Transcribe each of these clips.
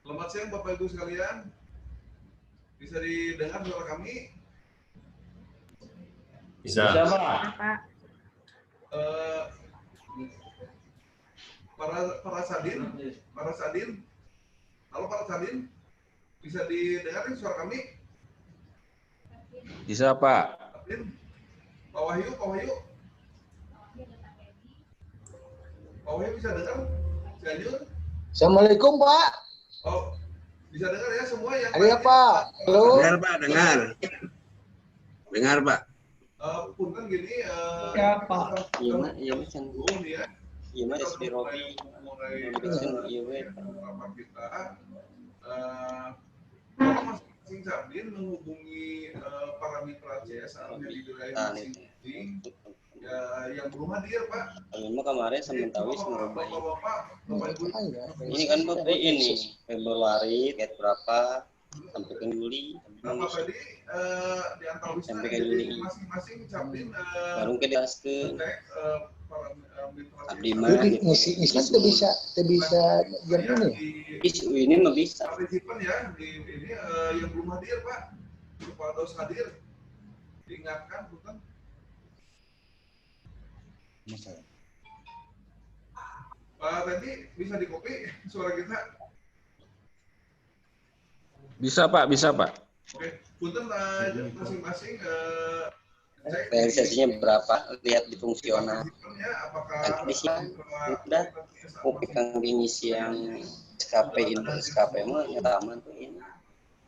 Selamat siang Bapak Ibu sekalian. Bisa didengar suara kami? Bisa Pak. Para Sadin, halo para Sadin, bisa didengar suara kami? Bisa Pak. Sadin, Pak Wahyu, bisa dengar? Cianjur? Assalamualaikum Pak. Oh, bisa dengar ya semua yang? Ada Pak. Halo. Dengar Pak, dengar Pak. Punten gini. Ya Pak. Iya macam. Iya mas SP Robi. Kita masing-masing Sabdin menghubungi para mitra CSR di wilayah masing-masing yang belum hadir Pak. Kalau kemarin sementara Bapak ini kan Bapak ini Februari kayak berapa sampai ke Juli. Bapak tadi di antara sampai ke Juli masing-masing Sabdin baru ke diaske Abdi mah ngisi tuh bisa jam ini. Isu ini mah bisa. Partisipan ya di ini yang belum hadir Pak. Supaya harus hadir. Diingatkan bukan? Pak Randy bisa dikopi suara kita? Bisa Pak. Oke, punten masing-masing realisasinya berapa, lihat di fungsional. Nanti sih udah kopi kang ngisi yang SKP mah nyaman tuh ini.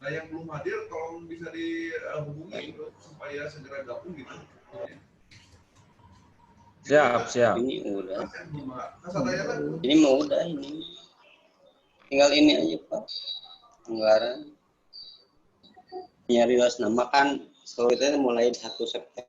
Nah yang belum hadir tolong bisa dihubungi supaya segera gabung gitu. Siap. Ini udah. Ini mau udah ini. Tinggal ini aja Pak. Anggaran. Nyari las nama kan kalau itu mulai 1 September.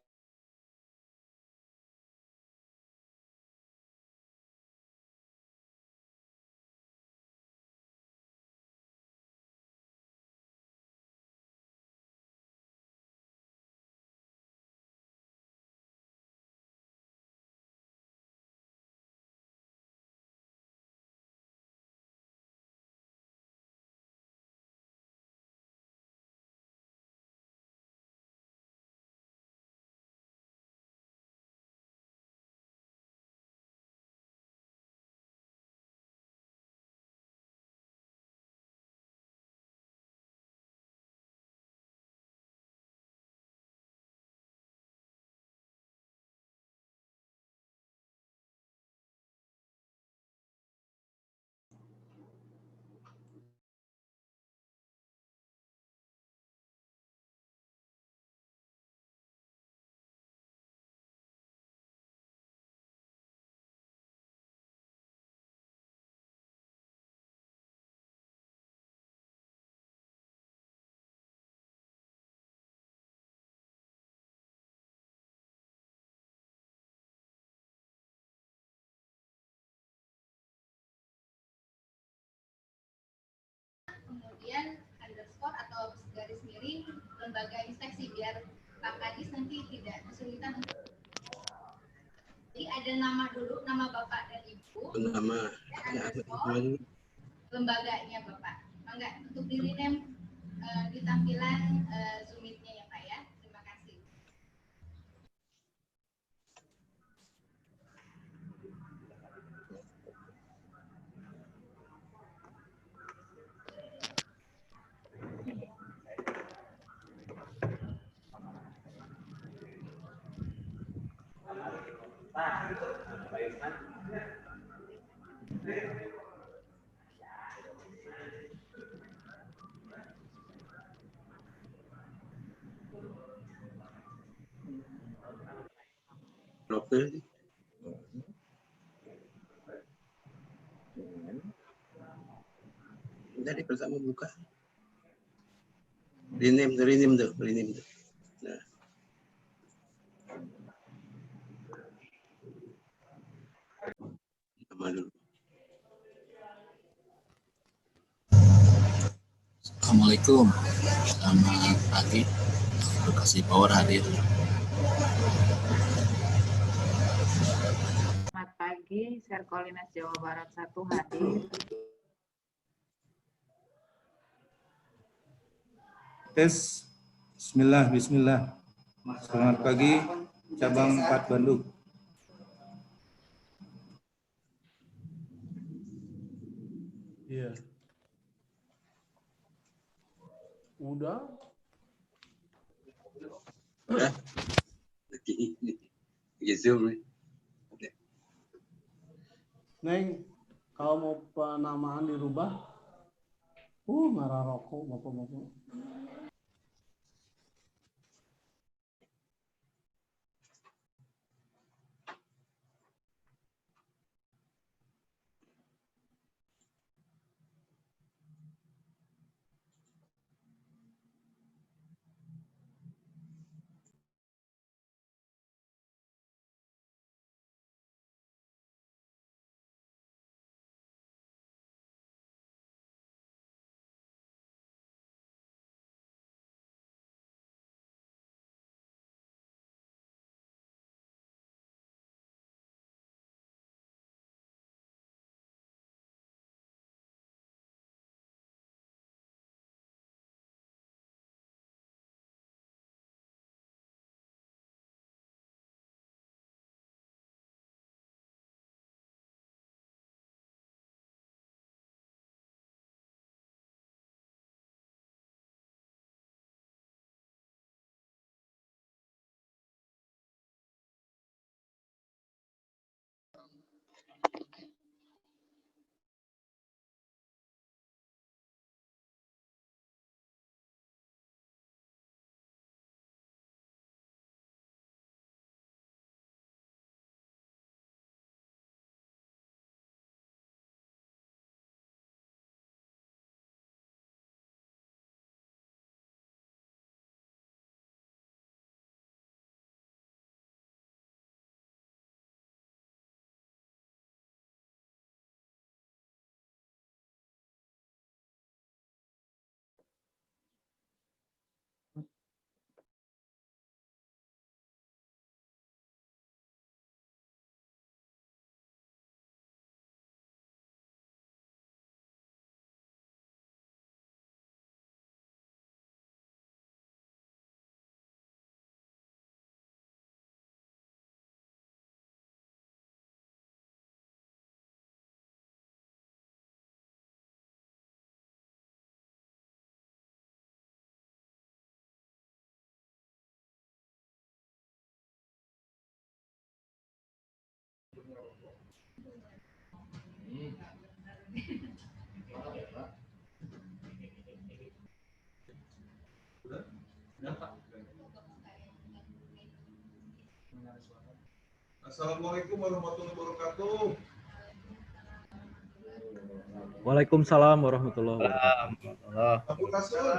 Kemudian underscore atau garis miring lembaga inspeksi biar Pak Kadis nanti tidak kesulitan. Jadi ada nama dulu, nama Bapak dan Ibu. Nama lembaganya Bapak. Enggak untuk di rename di tampilan Zoom meet-nya ya Pak ya. Terima kasih. Oke. Dari pertama buka. Rename tuh. Nah. Nama dulu. Assalamualaikum, selamat pagi. Bekasi Power hadir. Selamat pagi pagi, Serkolinas Jawa Barat 1 hadir. Tes, bismillah, bismillah. Selamat pagi, cabang 4 Bandung. Iya. Udah. Udah. Zoom nih. Neng, kalau mau penamaan dirubah, marah rokok bapak-bapak. Assalamualaikum warahmatullahi wabarakatuh. Waalaikumsalam warahmatullahi wabarakatuh. Abu Kasul.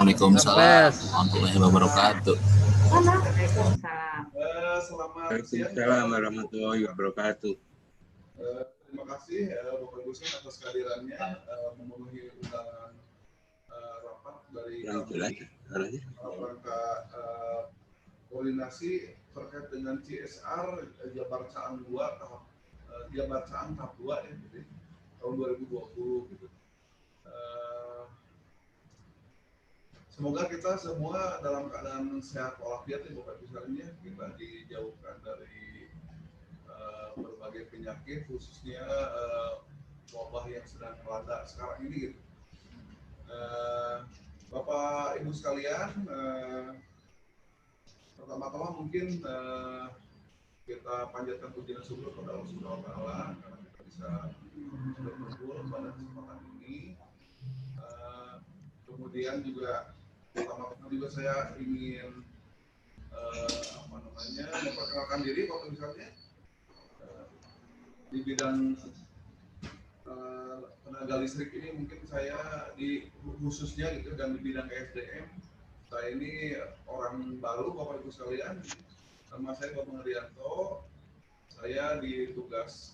Waalaikumsalam warahmatullahi wabarakatuh. Waalaikumsalam warahmatullahi wabarakatuh. Terima kasih Bapak Ibu atas kehadirannya memenuhi undangan rapat dari rangka koordinasi terkait dengan CSR Jabar Caang 2 tahap Jabar Caang tahap 2 ya, jadi tahun 2020 gitu. Semoga kita semua dalam keadaan sehat walafiat ya Bapak Ibu sekalian, kita dijauhkan dari berbagai penyakit khususnya wabah yang sedang melanda sekarang ini gitu. Bapak Ibu sekalian, pertama-tama mungkin kita panjatkan puji dan syukur kepada Allah Subhanahu wa taala karena kita bisa berkumpul pada kesempatan ini. Kemudian juga pertama-tama juga saya ingin memperkenalkan diri Bapak Ibu sekalian. Di bidang tenaga listrik ini mungkin saya khususnya gitu, dan di bidang SDM saya ini orang baru Bapak Ibu sekalian. Nama saya Bapak Herianto. Saya ditugasi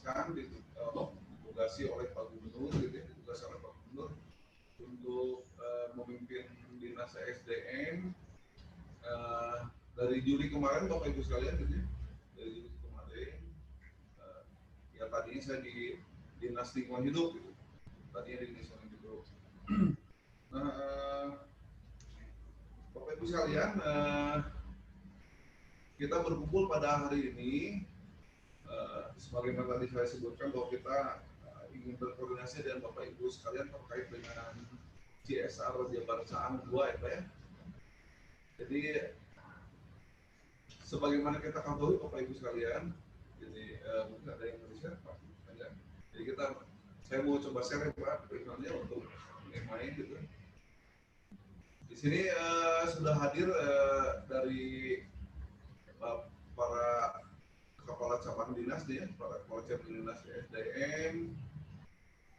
oleh Pak Gubernur, ditugasi oleh Pak Gubernur untuk memimpin dinas SDM dari Juli kemarin Bapak Ibu sekalian, gitu. Dari Juli kemarin Ya tadinya saya di Dinas Lingkungan Hidup gitu. Tadinya di Dinas Lingkungan Hidup. Nah, Bapak Ibu sekalian, kita berkumpul pada hari ini sebagaimana tadi saya sebutkan bahwa kita ingin berkoordinasi dengan Bapak Ibu sekalian terkait dengan CSR Jabar Saam 2 ya Pak ya. Jadi sebagaimana kita ketahui Bapak Ibu sekalian, jadi mungkin ada yang mau di-share Pak. Jadi saya mau coba share Pak, misalnya untuk main gitu. Di sini sudah hadir dari para kepala cabang dinas nih, para kepala cabang dinas SDM,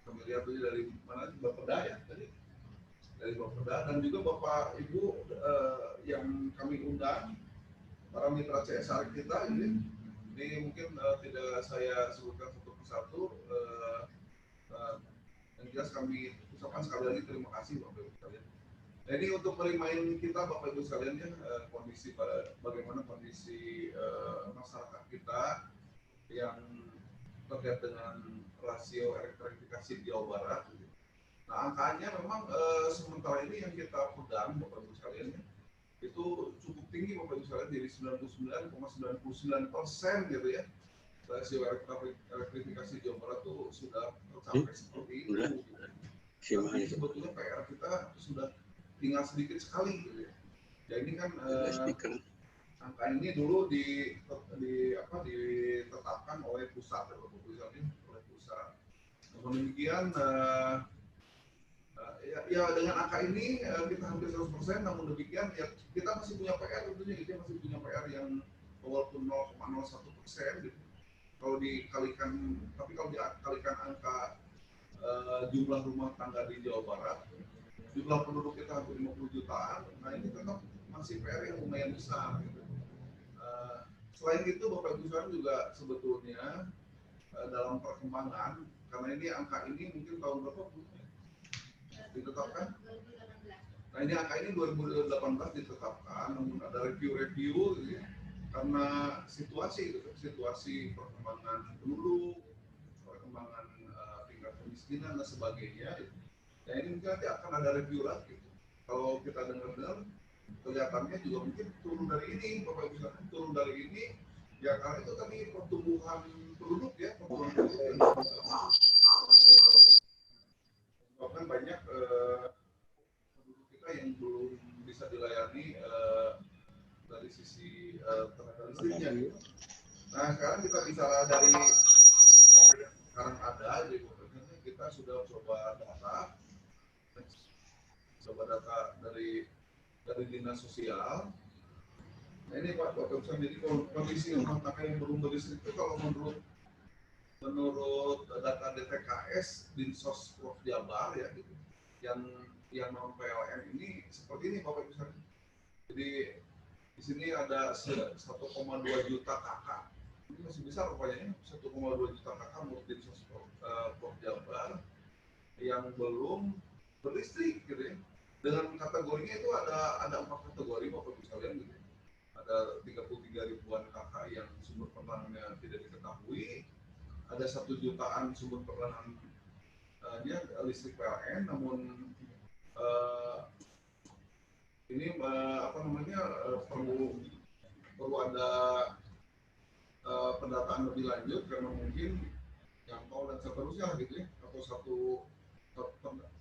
kami lihat tadi dari mana Bapeda ya tadi, dari Bapeda dan juga Bapak Ibu yang kami undang, para mitra CSR kita ini mungkin tidak saya sebutkan satu persatu. Yang jelas kami ucapkan sekali lagi terima kasih Bapak Ibu sekalian. Jadi untuk merimain kita Bapak Ibu sekalian ya kondisi bagaimana kondisi masyarakat kita yang terkait dengan rasio elektrifikasi di Jawa Barat. Nah angkanya memang sementara ini yang kita pegang Bapak Ibu sekalian ya, itu cukup tinggi Bapak Ibu sekalian, jadi 99,99% gitu ya. Rasio elektrifikasi Jawa Barat itu sudah tercapai seperti itu. Tapi sebetulnya PR kita sudah tinggal sedikit sekali gitu ya. Jadi kan angka ini dulu ditetapkan oleh pusat oleh pusat. Namun demikian ya dengan angka ini kita hampir 100%, namun demikian ya kita masih punya PR tentunya, kita masih punya PR yang walaupun 0,01% gitu. Kalau dikalikan angka jumlah rumah tangga di Jawa Barat, jumlah penduduk kita hampir 50 jutaan, nah ini tetap masih PR yang lumayan besar gitu. Selain itu Bapak Ibu sekalian juga sebetulnya dalam perkembangan, karena ini angka ini mungkin tahun berapa ditetapkan? Nah ini angka ini 2018 ditetapkan, namun ada review gitu ya. Karena situasi perkembangan penduduk, perkembangan tingkat kemiskinan dan sebagainya. Ya ini mungkin nanti akan ada review lagi. Kalau kita dengar kelihatannya juga mungkin turun dari ini, Bapak Ibu sekalian, turun dari ini. Ya karena itu tadi pertumbuhan penduduk ya, pertumbuhan penduduk yang menyebabkan banyak penduduk kita yang belum bisa dilayani dari sisi tenaga listriknya gitu. Nah sekarang kita bicara dari sekarang ada, jadi kita sudah coba data dari dinas sosial. Nah ini Pak Bapak jadi kondisi rumah tangga yang belum berlistrik itu kalau menurut data DTKS Dinsos Prof Jabar ya gitu, yang non PLN ini seperti ini Bapak Ibu. Jadi di sini ada 1,2 juta kakak. Ini masih besar rupanya, 1,2 juta kakak menurut Dinsos Prof Jabar yang belum berlistrik gitu ya. Dengan kategorinya itu ada 4 kategori Bapak Ibu sekalian gitu. Ada 33 ribuan kakak yang sumber penerangannya tidak diketahui. Ada 1 jutaan sumber penerangannya listrik PLN, namun ini perlu ada pendataan lebih lanjut karena mungkin jangkau dan seterusnya gitu ya, atau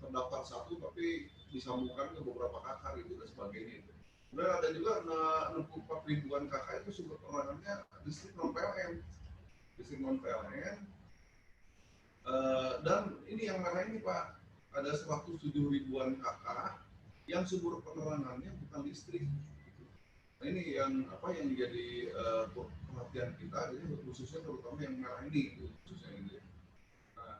terdaftar satu tapi disambungkan ke beberapa kakak gitu dan sebagainya itu. Kemudian ada juga 64 ribuan kakak itu sumber penerangannya listrik non PLN, dan ini yang mana ini Pak, ada 107 ribuan kakak yang sumber penerangannya bukan listrik. Nah ini yang jadi perhatian kita, jadi khususnya terutama yang merah ini, khususnya ini. Nah,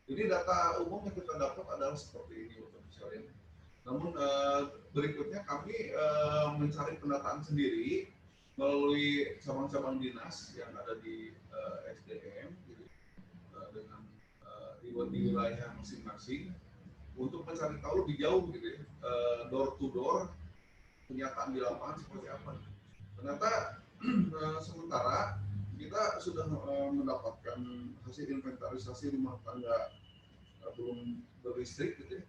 ini data umum yang kita dapat adalah seperti ini, Bapak sekalian. Namun berikutnya kami mencari pendataan sendiri melalui cabang-cabang dinas yang ada di SDM, gitu, dengan di wilayah masing-masing, untuk mencari tahu lebih jauh gitu ya, door to door kenyataan di lapangan seperti apa. Ternyata sementara kita sudah mendapatkan hasil inventarisasi rumah tangga belum berlistrik gitu ya,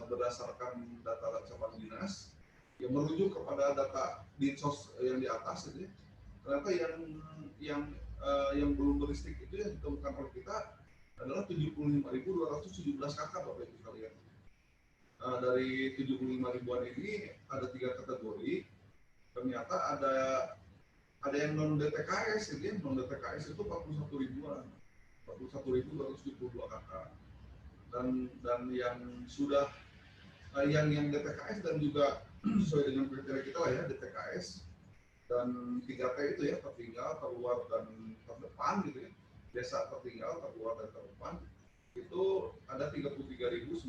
berdasarkan data cabang dinas yang merujuk kepada data dinsos yang di atas gitu ya. Ternyata yang belum berlistrik itu yang ditemukan oleh kita adalah 75.217 kakak Bapak Ibu sekalian. Dari 75 ribuan ini ada 3 kategori. Ternyata ada yang non DTKS, gitu ya. Non DTKS itu 41 ribuan, 41.272 kakak. Dan yang sudah yang DTKS dan juga sesuai dengan kriteria kita lah ya, DTKS dan 3T itu ya, tertinggal, terluar, dan terdepan gitu ya. Desa tertinggal, terluar, dan terdepan itu ada 33.945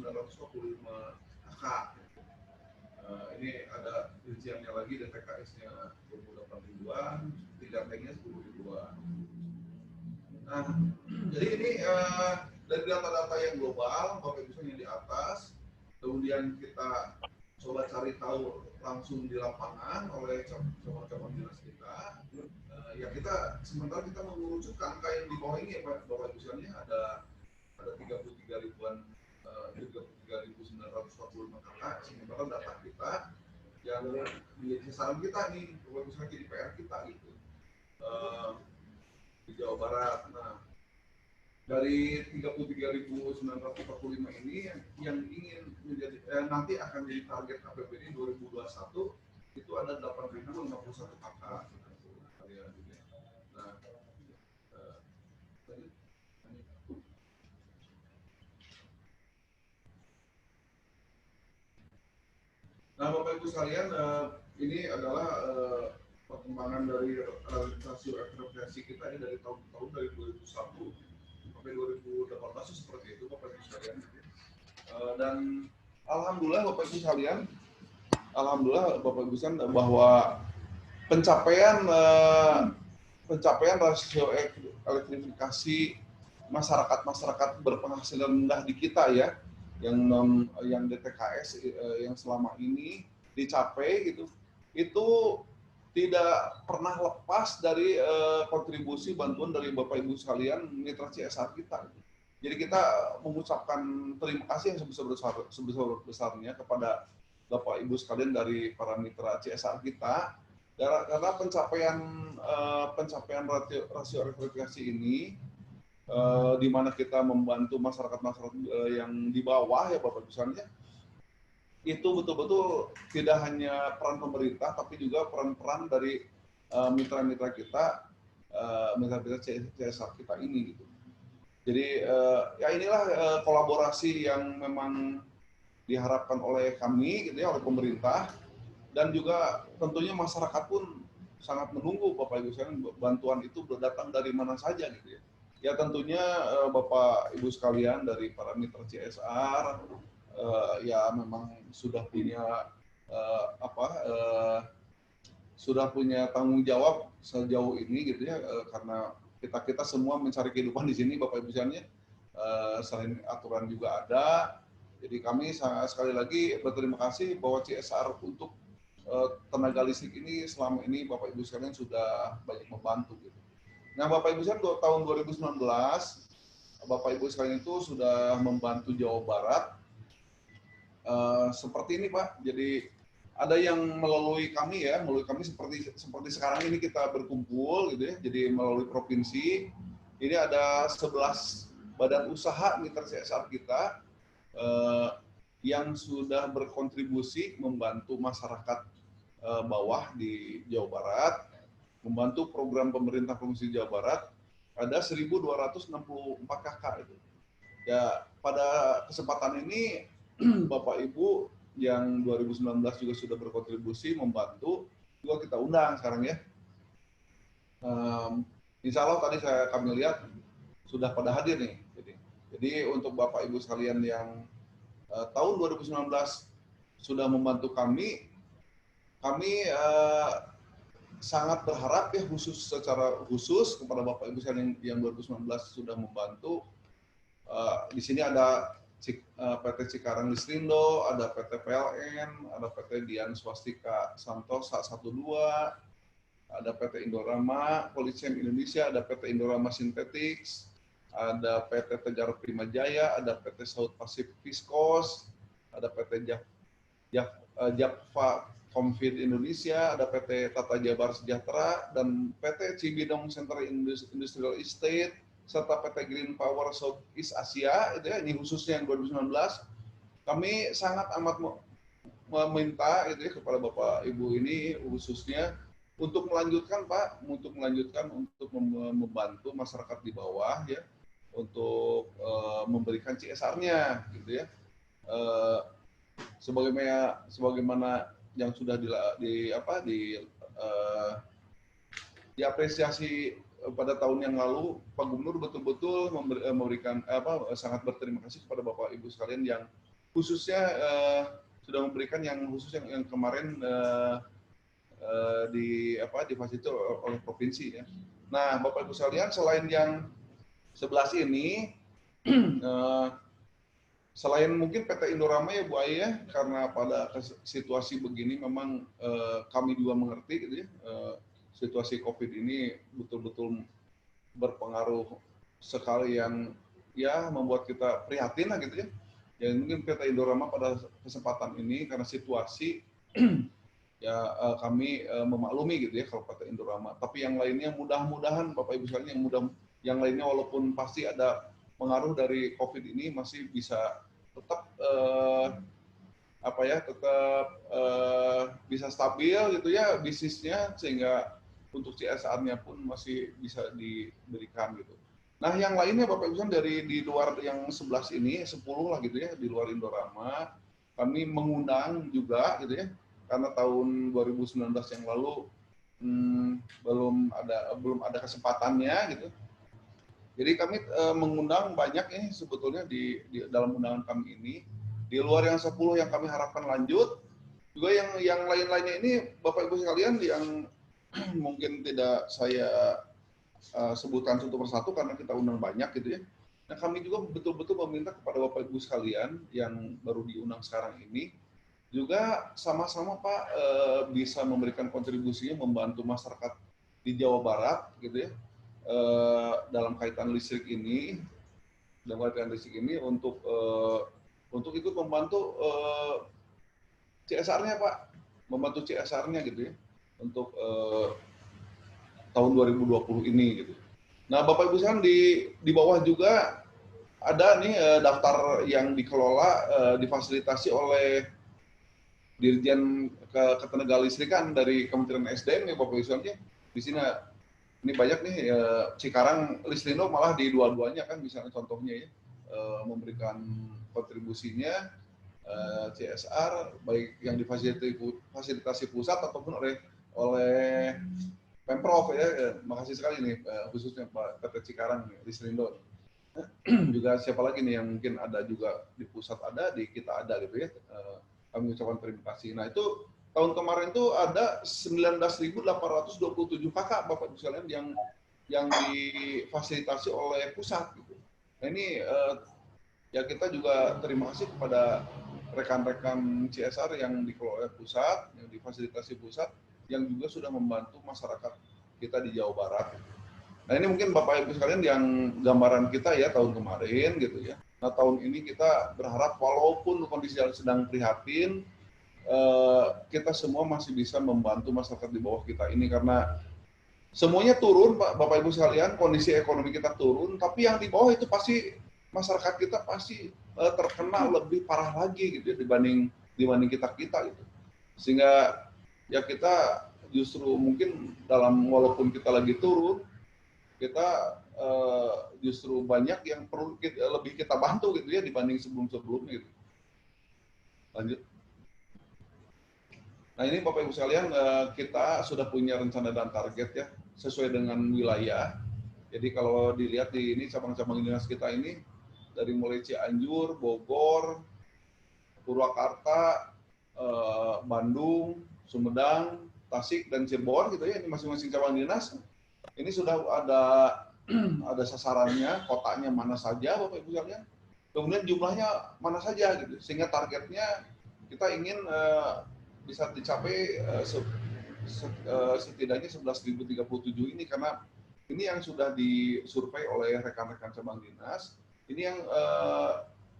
kakak. Ini ada rinciannya lagi, DTKS-nya 28 ribuan, 3T-nya 10 ribuan. Nah, jadi ini dari data-data yang global, Bapak Ibu yang di atas, kemudian kita coba cari tahu langsung di lapangan oleh cabang-cabang dinas kita. Ya kita sementara kita mengerucutkan angka yang di bawah ini ya Bapak Ibu sekalian, ada 33 ribuan 33.945 kakak. Sementara data kita yang menjadi sasaran kita nih Bapak Ibu sekalian, jadi PR kita gitu di Jawa Barat. Nah, dari 33.945 ini yang ingin menjadi nanti akan jadi target APBD 2021 itu ada 8.051 kakak. Nah, Bapak Ibu sekalian, ini adalah perkembangan dari rasio ekspropriasi kita ini dari tahun-tahun dari 2001 sampai 2018 seperti itu Bapak Ibu sekalian. Dan alhamdulillah Bapak Ibu sekalian, bahwa pencapaian rasio elektrifikasi masyarakat berpenghasilan rendah di kita ya, yang DTKS yang selama ini dicapai gitu, itu tidak pernah lepas dari kontribusi bantuan dari Bapak Ibu sekalian mitra CSR kita. Jadi kita mengucapkan terima kasih yang sebesar-besarnya kepada Bapak Ibu sekalian dari para mitra CSR kita, karena pencapaian rasio elektrifikasi ini di mana kita membantu masyarakat yang di bawah ya Bapak Ibu sekalian, itu betul-betul tidak hanya peran pemerintah tapi juga peran-peran dari mitra-mitra kita, mitra-mitra CSR kita ini gitu. Jadi ya inilah kolaborasi yang memang diharapkan oleh kami gitu ya, oleh pemerintah, dan juga tentunya masyarakat pun sangat menunggu Bapak Ibu sekalian, bantuan itu datang dari mana saja gitu ya. Ya tentunya Bapak Ibu sekalian dari para mitra CSR ya memang sudah punya tanggung jawab sejauh ini gitu ya, karena kita semua mencari kehidupan di sini Bapak Ibu sekalian. Selain aturan juga ada. Jadi kami sekali lagi berterima kasih bahwa CSR untuk tenaga listrik ini selama ini Bapak Ibu sekalian sudah banyak membantu gitu. Nah, Bapak Ibu sekalian, tahun 2019 Bapak Ibu sekalian itu sudah membantu Jawa Barat seperti ini Pak. Jadi ada yang melalui kami seperti sekarang ini kita berkumpul gitu ya. Jadi melalui provinsi ini ada 11 badan usaha mitra CSR kita yang sudah berkontribusi membantu masyarakat bawah di Jawa Barat, membantu program pemerintah Provinsi Jawa Barat, ada 1.264 kakak itu. Ya, pada kesempatan ini Bapak Ibu yang 2019 juga sudah berkontribusi membantu, juga kita undang sekarang ya. Insya Allah tadi kami lihat sudah pada hadir nih. Jadi untuk Bapak Ibu sekalian yang tahun 2019 sudah membantu kami sangat berharap ya secara khusus kepada Bapak Ibu sekalian yang 2019 sudah membantu. Di sini ada PT Cikarang Listrindo, ada PT PLN, ada PT Dian Swastika Santosa 12, ada PT Indorama Policem Indonesia, ada PT Indorama Synthetics, ada PT Tegar Prima Jaya, ada PT South Pacific Viscose, ada PT Japfa Comfit Indonesia, ada PT Tata Jabar Sejahtera, dan PT Cibinong Center Industrial Estate, serta PT Green Power Southeast Asia, itu ya, ini khususnya yang 2019. Kami sangat amat meminta itu ya, kepada Bapak Ibu ini khususnya untuk melanjutkan Pak, untuk membantu masyarakat di bawah ya, untuk memberikan CSR-nya gitu ya. Sebagaimana yang sudah diapresiasi pada tahun yang lalu, Pak Gubernur betul-betul memberikan sangat berterima kasih kepada Bapak Ibu sekalian yang khususnya sudah memberikan yang khusus yang kemarin difasilitasi oleh provinsi ya. Nah, Bapak Ibu sekalian, selain yang 11 ini, selain mungkin PT Indorama ya Bu Aya, karena pada situasi begini memang kami juga mengerti gitu ya, situasi COVID ini betul-betul berpengaruh sekali yang ya membuat kita prihatin lah gitu ya. Ya mungkin PT Indorama pada kesempatan ini karena situasi ya kami memaklumi gitu ya kalau PT Indorama. Tapi yang lainnya mudah-mudahan Bapak Ibu sekalian yang lainnya walaupun pasti ada pengaruh dari COVID ini masih bisa tetap bisa stabil gitu ya bisnisnya, sehingga untuk CSR-nya pun masih bisa diberikan gitu. Nah, yang lainnya Bapak Ibu di luar yang 11 ini, 10 lah gitu ya, di luar Indorama, kami mengundang juga gitu ya, karena tahun 2019 yang lalu belum ada kesempatannya gitu. Jadi kami mengundang banyak ini sebetulnya di dalam undangan kami ini, di luar yang 10 yang kami harapkan lanjut, juga yang lain-lainnya ini Bapak Ibu sekalian yang mungkin tidak saya sebutkan satu persatu karena kita undang banyak gitu ya. Nah, kami juga betul-betul meminta kepada Bapak Ibu sekalian yang baru diundang sekarang ini juga sama-sama Pak bisa memberikan kontribusinya membantu masyarakat di Jawa Barat gitu ya, dalam kaitan listrik ini, untuk ikut membantu CSR-nya Pak, membantu CSR-nya gitu ya untuk tahun 2020 ini gitu. Nah, Bapak Ibu sekalian di bawah juga ada nih daftar yang dikelola difasilitasi oleh Dirjen Ketenagalistrikan dari Kementerian SDM ya Bapak Ibu sekalian. Di sini ini banyak nih Cikarang Listrindo malah di dua-duanya kan misalnya contohnya ya memberikan kontribusinya CSR baik yang difasilitasi pusat ataupun oleh Pemprov ya, makasih sekali nih khususnya Pak PT Cikarang Listrindo. Juga siapa lagi nih yang mungkin ada juga di pusat ada, di kita ada gitu ya. Kami ucapkan terima kasih. Nah itu tahun kemarin itu ada 19.827 kakak Bapak Ibu sekalian yang difasilitasi oleh pusat gitu. Nah ini ya kita juga terima kasih kepada rekan-rekan CSR yang dikelola pusat, yang difasilitasi pusat, yang juga sudah membantu masyarakat kita di Jawa Barat. Nah ini mungkin Bapak Ibu sekalian yang gambaran kita ya tahun kemarin gitu ya. Nah tahun ini kita berharap walaupun kondisi sedang prihatin, kita semua masih bisa membantu masyarakat di bawah kita ini karena semuanya turun Pak, Bapak Ibu sekalian, kondisi ekonomi kita turun, tapi yang di bawah itu pasti masyarakat kita pasti terkena lebih parah lagi gitu ya dibanding kita gitu. Sehingga ya kita justru mungkin walaupun kita lagi turun, kita justru banyak yang perlu lebih kita bantu gitu ya dibanding sebelum-sebelumnya gitu. Lanjut. Nah ini Bapak Ibu sekalian kita sudah punya rencana dan target ya sesuai dengan wilayah. Jadi kalau dilihat di ini cabang-cabang dinas kita ini dari mulai Cianjur, Bogor, Purwakarta, Bandung, Sumedang, Tasik dan Cirebon gitu ya, ini masing-masing cabang dinas. Ini sudah ada sasarannya, kotanya mana saja Bapak Ibu sekalian. Kemudian jumlahnya mana saja gitu. Sehingga targetnya kita ingin bisa dicapai setidaknya 11.037 ini, karena ini yang sudah disurvei oleh rekan-rekan cabang dinas, ini yang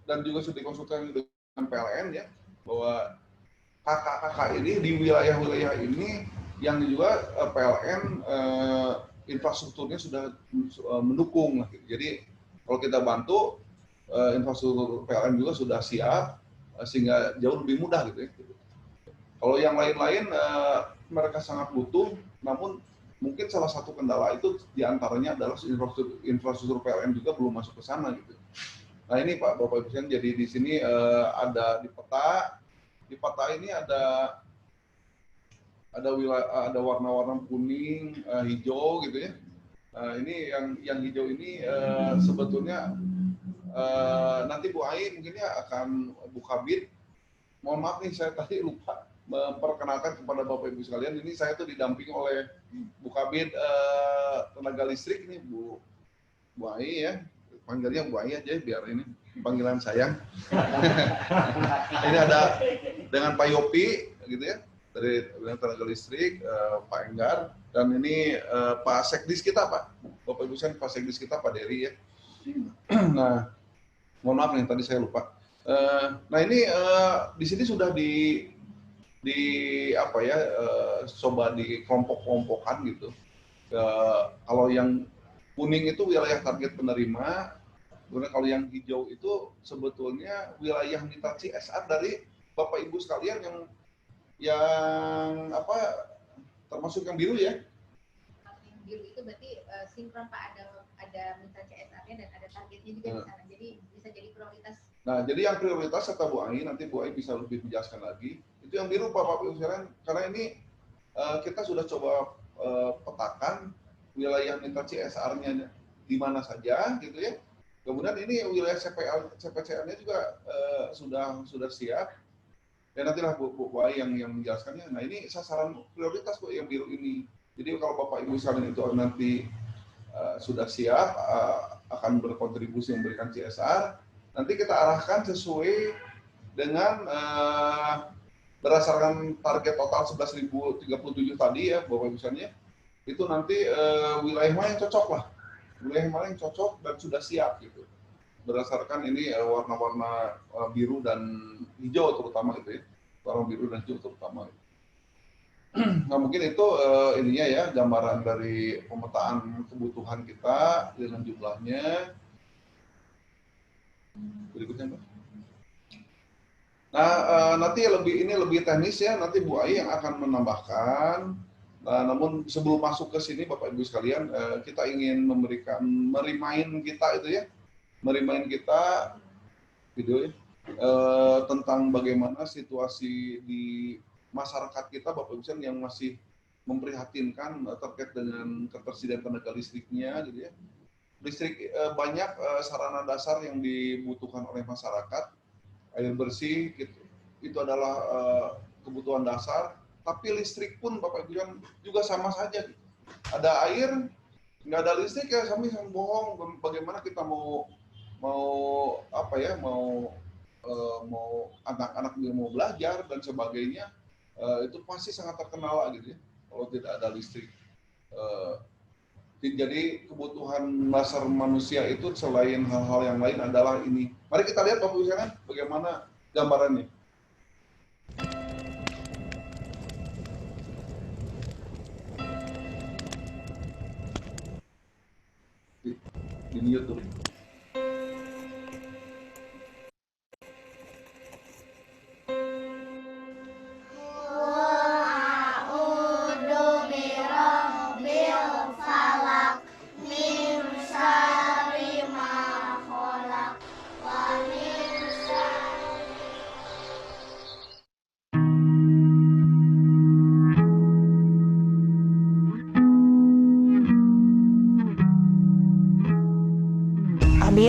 dan juga sudah dikonsultasi dengan PLN ya, bahwa kakak-kakak ini di wilayah-wilayah ini yang juga PLN infrastrukturnya sudah mendukung. Jadi kalau kita bantu, infrastruktur PLN juga sudah siap, sehingga jauh lebih mudah gitu ya. Kalau yang lain-lain mereka sangat butuh, namun mungkin salah satu kendala itu diantaranya adalah infrastruktur PLN juga belum masuk ke sana gitu. Nah ini Pak, Bapak Ibu sekalian, jadi di sini ada di peta ini ada warna-warna kuning, hijau gitu ya. Ini yang hijau ini sebetulnya nanti Bu Ai mungkin ya akan buka bid. Mohon maaf nih, saya tadi lupa memperkenalkan kepada Bapak Ibu sekalian. Ini saya tuh didampingi oleh Bu Kabid tenaga listrik ini, Bu Ai ya. Panggilnya Bu Ai aja biar ini panggilan sayang. Ini ada dengan Pak Yopi gitu ya, dari tenaga listrik, Pak Enggar, dan ini Pak Sekdis kita, Pak. Bapak Ibu sekalian, Pak Sekdis kita, Pak Dery ya. Nah, mohon maaf nih tadi saya lupa. Nah ini di sini sudah coba di kelompok-kelompokan gitu. Kalau yang kuning itu wilayah target penerima, kemudian kalau yang hijau itu sebetulnya wilayah mitra CSR dari Bapak Ibu sekalian yang termasuk yang biru ya. Yang biru itu berarti sinkron Pak, ada mitra CSR-nya dan ada targetnya juga di sana. Jadi bisa jadi prioritas. Nah, jadi yang prioritas kata Bu Ai, nanti Bu Ai bisa lebih menjelaskan lagi. Itu yang biru Bapak Ibu sekalian, karena ini kita sudah coba petakan wilayah mitra CSR-nya di mana saja gitu ya. Kemudian ini wilayah CPCL-nya juga sudah siap. Dan nantilah Bu Ai yang menjelaskannya. Nah, ini sasaran prioritas Bu yang biru ini. Jadi kalau Bapak Ibu sekalian itu nanti sudah siap akan berkontribusi memberikan CSR, nanti kita arahkan sesuai dengan berdasarkan target total 11.037 tadi ya Bapak Ibu sekalian, itu nanti wilayah mana yang cocok lah, wilayah mana yang cocok dan sudah siap gitu, berdasarkan ini warna-warna biru dan hijau terutama gitu ya, warna biru dan hijau terutama. Nah mungkin itu ininya ya, gambaran dari pemetaan kebutuhan kita dengan jumlahnya. Berikutnya Pak. Nah nanti lebih teknis ya, nanti Bu Ai yang akan menambahkan. Namun sebelum masuk ke sini Bapak Ibu sekalian, kita ingin merimain kita itu ya, merimain kita video ya, tentang bagaimana situasi di masyarakat kita Bapak Ibu sekalian yang masih memprihatinkan terkait dengan ketersediaan tenaga listriknya gitu ya. Listrik banyak sarana dasar yang dibutuhkan oleh masyarakat. Air bersih itu adalah kebutuhan dasar, tapi listrik pun Bapak Ibu juga sama saja. Ada air, nggak ada listrik ya kami bohong. Bagaimana kita mau anak-anak mau belajar dan sebagainya, itu pasti sangat terkendala gitu ya kalau tidak ada listrik. Jadi kebutuhan dasar manusia itu selain hal-hal yang lain adalah ini. Mari kita lihat Bapak Ibu sekalian bagaimana gambarannya. Di YouTube.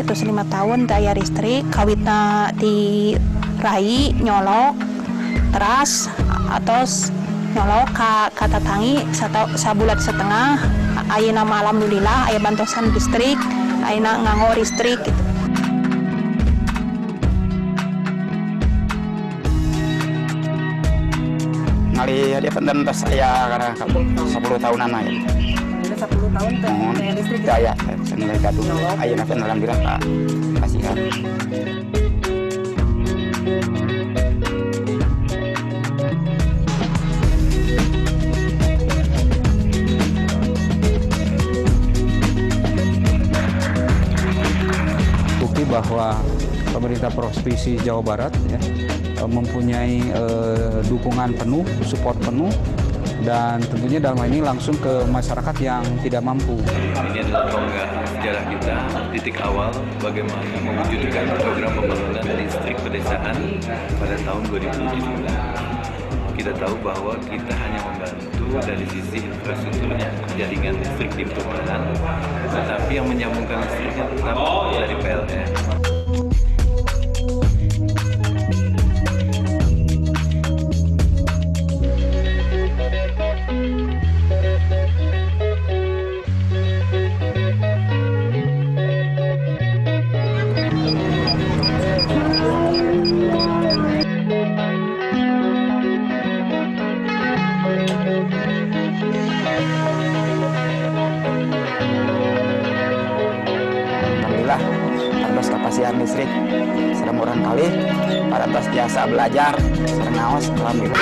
Terus 5 tahun daya listrik kawitna di rai nyolok teras atau nyolok ka tatangi sabulan setengah. Ayeuna mah alhamdulillah aya bantosan listrik, ayeuna nganggo listrik gitu. ngali dia dan tas saya karena 10 tahunan ya. Udah 10 tahun teh listrik. Ya, saya gaduh. Ayeuna teh alhamdulillah Pak. Kasihan. Bukti bahwa pemerintah Provinsi Jawa Barat ya, mempunyai dukungan penuh, support penuh, dan tentunya dalam hal ini langsung ke masyarakat yang tidak mampu. Ini adalah tonggak sejarah kita, titik awal bagaimana mewujudkan program pembangunan listrik pedesaan pada tahun 2017. Kita tahu bahwa kita hanya membantu dari sisi infrastrukturnya, jaringan listrik di perumahan, tetapi yang menyambungkan listriknya tetap dari PLN. Kapasian listrik serem orang kali pada atas jasa belajar serem naos alhamdulillah.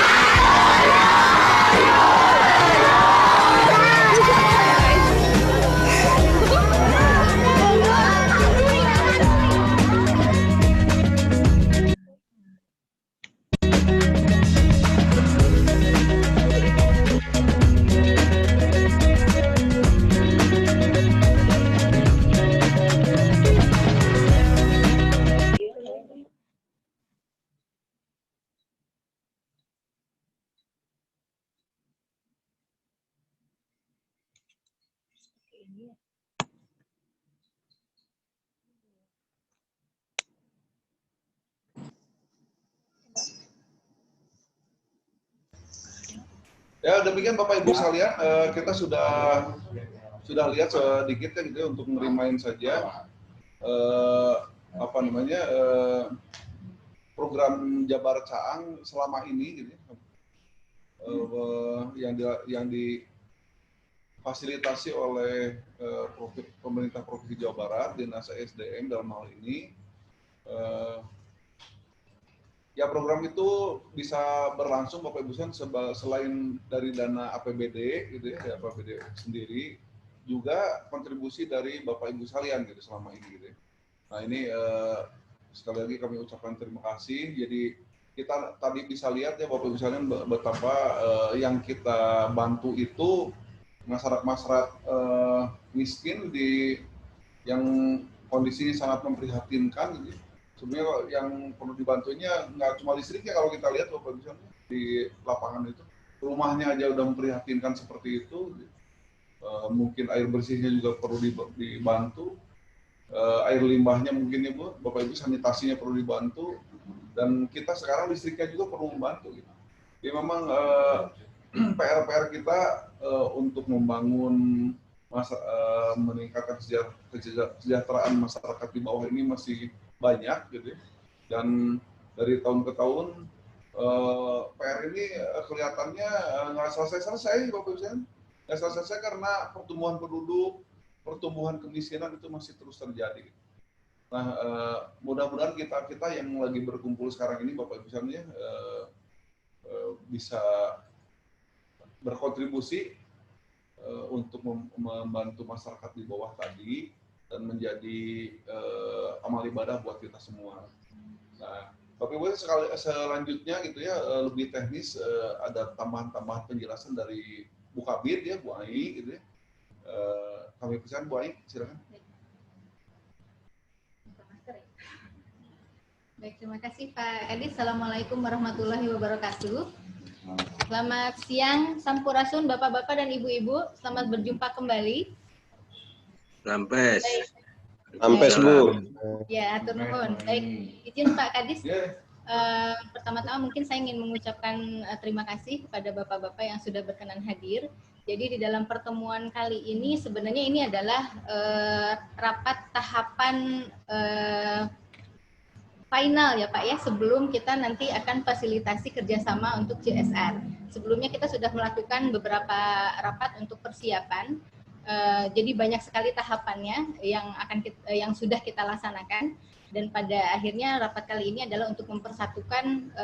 Ya demikian Bapak Ibu sekalian, kita sudah lihat sedikit ya gitu ya, untuk ngerimain saja program Jabar Caang selama ini gitu ya, yang difasilitasi oleh pemerintah Provinsi Jawa Barat, Dinas SDM dalam hal ini. Ya program itu bisa berlangsung Bapak Ibu selain dari dana APBD gitu ya, APBD sendiri, juga kontribusi dari Bapak Ibu sekalian gitu selama ini gitu ya. Nah ini sekali lagi kami ucapkan terima kasih. Jadi kita tadi bisa lihat ya Bapak Ibu sekalian betapa yang kita bantu itu masyarakat miskin yang kondisi sangat memprihatinkan gitu. Sebenarnya yang perlu dibantunya nggak cuma listriknya, kalau kita lihat Bapak Ibu di lapangan itu rumahnya aja udah memprihatinkan seperti itu. Mungkin air bersihnya juga perlu dibantu, air limbahnya mungkin ya Bu, Bapak Ibu sanitasinya perlu dibantu, dan kita sekarang listriknya juga perlu membantu. Gitu. Jadi memang PR kita untuk membangun meningkatkan kesejahteraan masyarakat di bawah ini masih banyak gitu ya. Dan dari tahun ke tahun PR ini kelihatannya nggak selesai Bapak Ibu sekalian. Nggak selesai karena pertumbuhan penduduk, pertumbuhan kemiskinan itu masih terus terjadi. Nah mudah-mudahan kita yang lagi berkumpul sekarang ini Bapak Ibu sekalian bisa berkontribusi untuk membantu masyarakat di bawah tadi dan menjadi amal ibadah buat kita semua. Nah, Bapak Ibu selanjutnya gitu ya, lebih teknis, ada tambahan-tambahan penjelasan dari Bu Kabid ya, Bu Ai gitu ya. Kami persilakan Bu Ai, silakan. Baik, terima kasih Pak Edi. Assalamualaikum warahmatullahi wabarakatuh. Selamat siang, Sampurasun, Bapak-Bapak dan Ibu-Ibu. Selamat berjumpa kembali. Lampes. Lampes, Bu. Ya, atur nuhun. Baik, izin Pak Kadis. Pertama-tama mungkin saya ingin mengucapkan terima kasih kepada Bapak-Bapak yang sudah berkenan hadir. Jadi di dalam pertemuan kali ini sebenarnya ini adalah rapat tahapan final ya Pak ya, sebelum kita nanti akan fasilitasi kerjasama untuk CSR. Sebelumnya kita sudah melakukan beberapa rapat untuk persiapan, jadi banyak sekali tahapannya yang sudah kita laksanakan, dan pada akhirnya rapat kali ini adalah untuk mempersatukan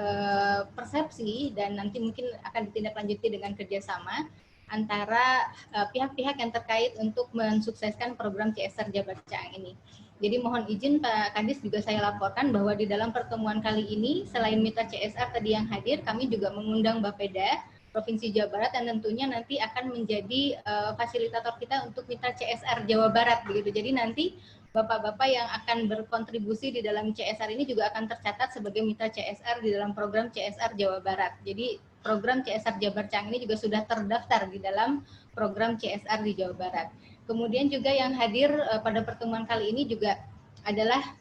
persepsi dan nanti mungkin akan ditindaklanjuti dengan kerjasama antara pihak-pihak yang terkait untuk mensukseskan program CSR Jabar Caang ini. Jadi mohon izin Pak Kadis juga saya laporkan bahwa di dalam pertemuan kali ini selain mitra CSR tadi yang hadir, kami juga mengundang Bapeda Provinsi Jawa Barat dan tentunya nanti akan menjadi fasilitator kita untuk mitra CSR Jawa Barat begitu. Jadi nanti bapak-bapak yang akan berkontribusi di dalam CSR ini juga akan tercatat sebagai mitra CSR di dalam program CSR Jawa Barat. Jadi program CSR Jabar Caang ini juga sudah terdaftar di dalam program CSR di Jawa Barat. Kemudian juga yang hadir pada pertemuan kali ini juga adalah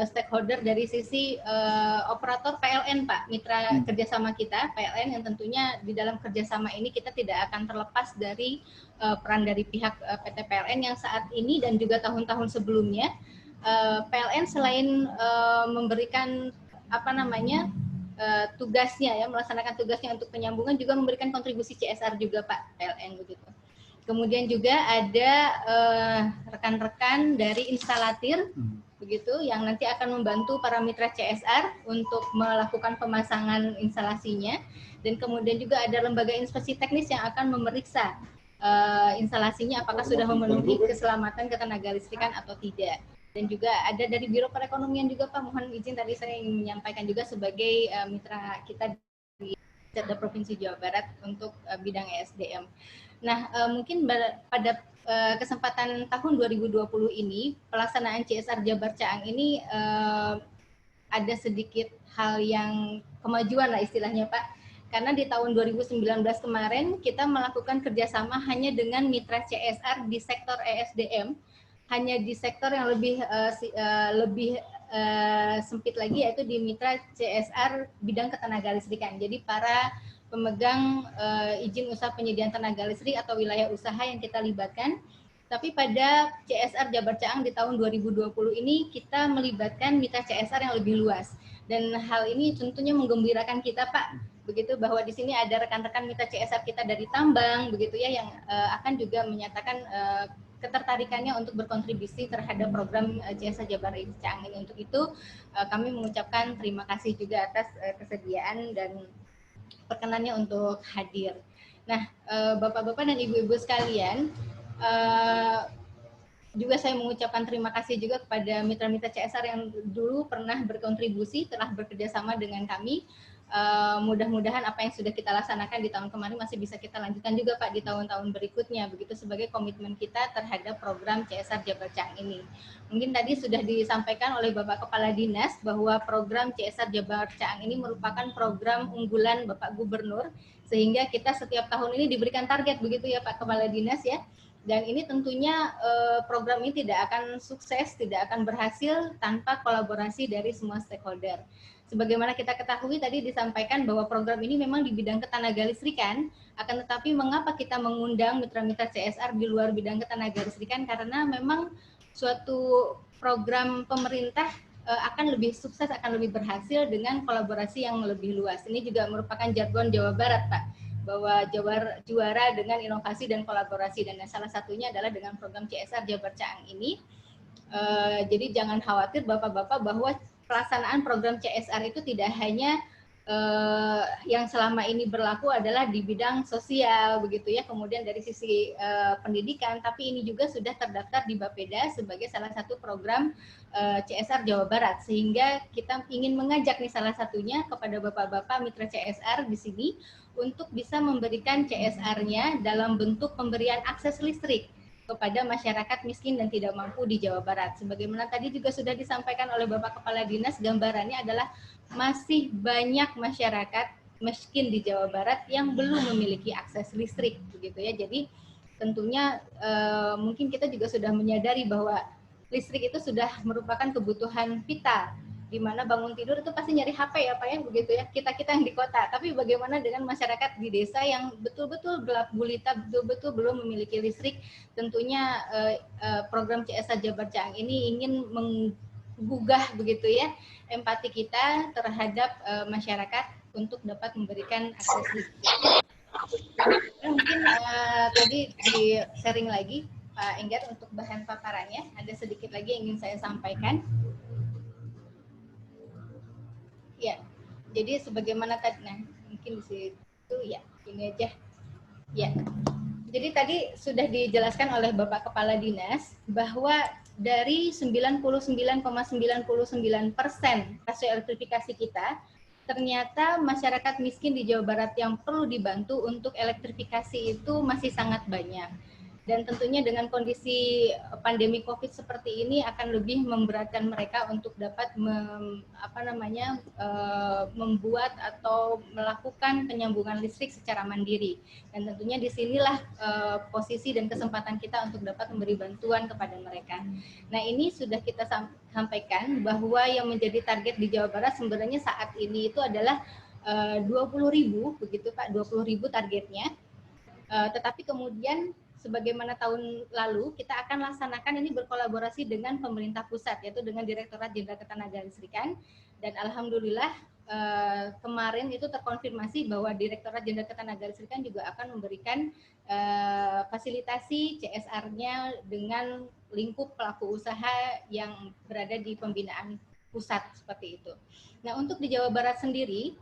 stakeholder dari sisi operator PLN Pak, mitra kerjasama kita PLN, yang tentunya di dalam kerjasama ini kita tidak akan terlepas dari peran dari pihak PT PLN yang saat ini dan juga tahun-tahun sebelumnya PLN selain memberikan tugasnya ya, melaksanakan tugasnya untuk penyambungan, juga memberikan kontribusi CSR juga Pak PLN begitu. Kemudian juga ada rekan-rekan dari instalatir begitu yang nanti akan membantu para mitra CSR untuk melakukan pemasangan instalasinya, dan kemudian juga ada lembaga inspeksi teknis yang akan memeriksa instalasinya apakah sudah memenuhi keselamatan ketenaga listrikan atau tidak. Dan juga ada dari Biro Perekonomian juga Pak, mohon izin tadi saya ingin menyampaikan juga sebagai mitra kita di Provinsi Jawa Barat untuk bidang ESDM. Nah, mungkin pada kesempatan tahun 2020 ini, pelaksanaan CSR Jabar Caang ini ada sedikit hal yang kemajuan lah istilahnya Pak. Karena di tahun 2019 kemarin kita melakukan kerjasama hanya dengan mitra CSR di sektor ESDM, hanya di sektor yang lebih sempit lagi, yaitu di mitra CSR bidang ketenaga listrikan. Jadi para pemegang izin usaha penyediaan tenaga listrik atau wilayah usaha yang kita libatkan. Tapi pada CSR Jabar Caang di tahun 2020 ini kita melibatkan mitra CSR yang lebih luas. Dan hal ini tentunya menggembirakan kita Pak, begitu, bahwa di sini ada rekan-rekan mitra CSR kita dari tambang begitu ya, yang akan juga menyatakan ketertarikannya untuk berkontribusi terhadap program CSR Jabar Caang ini. Untuk itu kami mengucapkan terima kasih juga atas kesediaan dan perkenannya untuk hadir. Nah, bapak-bapak dan ibu-ibu sekalian, juga saya mengucapkan terima kasih juga kepada mitra-mitra CSR yang dulu pernah berkontribusi, telah bekerjasama dengan kami. Mudah-mudahan apa yang sudah kita laksanakan di tahun kemarin masih bisa kita lanjutkan juga Pak di tahun-tahun berikutnya, begitu sebagai komitmen kita terhadap program CSR Jabar Caang ini. Mungkin tadi sudah disampaikan oleh Bapak Kepala Dinas bahwa program CSR Jabar Caang ini merupakan program unggulan Bapak Gubernur, sehingga kita setiap tahun ini diberikan target begitu ya Pak Kepala Dinas ya. Dan ini tentunya program ini tidak akan sukses, tidak akan berhasil tanpa kolaborasi dari semua stakeholder. Sebagaimana kita ketahui tadi disampaikan bahwa program ini memang di bidang ketenaga listrikan, akan tetapi mengapa kita mengundang mitra-mitra CSR di luar bidang ketenaga listrikan? Karena memang suatu program pemerintah akan lebih sukses, akan lebih berhasil dengan kolaborasi yang lebih luas. Ini juga merupakan jargon Jawa Barat Pak, bahwa Jawa juara dengan inovasi dan kolaborasi, dan salah satunya adalah dengan program CSR Jabar Caang ini. Jadi jangan khawatir bapak-bapak bahwa pelaksanaan program CSR itu tidak hanya yang selama ini berlaku adalah di bidang sosial begitu ya, kemudian dari sisi pendidikan, tapi ini juga sudah terdaftar di Bapeda sebagai salah satu program CSR Jawa Barat, sehingga kita ingin mengajak nih salah satunya kepada bapak-bapak mitra CSR di sini untuk bisa memberikan CSR-nya dalam bentuk pemberian akses listrik kepada masyarakat miskin dan tidak mampu di Jawa Barat. Sebagaimana tadi juga sudah disampaikan oleh Bapak Kepala Dinas, gambarannya adalah masih banyak masyarakat miskin di Jawa Barat yang belum memiliki akses listrik, begitu ya. Jadi tentunya mungkin kita juga sudah menyadari bahwa listrik itu sudah merupakan kebutuhan vital, di mana bangun tidur itu pasti nyari HP ya Pak ya, begitu ya, kita-kita yang di kota. Tapi bagaimana dengan masyarakat di desa yang betul-betul gelap gulita, betul-betul belum memiliki listrik? Tentunya program CSR Jabar Caang ini ingin gugah begitu ya empati kita terhadap masyarakat untuk dapat memberikan akses listrik. Mungkin tadi di sharing lagi Pak Enggar untuk bahan paparannya, ada sedikit lagi yang ingin saya sampaikan. Ya, jadi sebagaimana tadi, nah mungkin di situ ya ini aja. Ya, jadi tadi sudah dijelaskan oleh Bapak Kepala Dinas bahwa dari 99,99% rasio elektrifikasi kita, ternyata masyarakat miskin di Jawa Barat yang perlu dibantu untuk elektrifikasi itu masih sangat banyak. Dan tentunya dengan kondisi pandemi COVID seperti ini akan lebih memberatkan mereka untuk dapat membuat atau melakukan penyambungan listrik secara mandiri. Dan tentunya disinilah posisi dan kesempatan kita untuk dapat memberi bantuan kepada mereka. Nah, ini sudah kita sampaikan bahwa yang menjadi target di Jawa Barat sebenarnya saat ini itu adalah 20.000, begitu Pak, 20.000 targetnya. Tetapi kemudian sebagaimana tahun lalu, kita akan laksanakan ini berkolaborasi dengan pemerintah pusat, yaitu dengan Direktorat Jenderal Ketenagalistrikan. Dan alhamdulillah kemarin itu terkonfirmasi bahwa Direktorat Jenderal Ketenagalistrikan juga akan memberikan fasilitasi CSR-nya dengan lingkup pelaku usaha yang berada di pembinaan pusat seperti itu. Nah, untuk di Jawa Barat sendiri,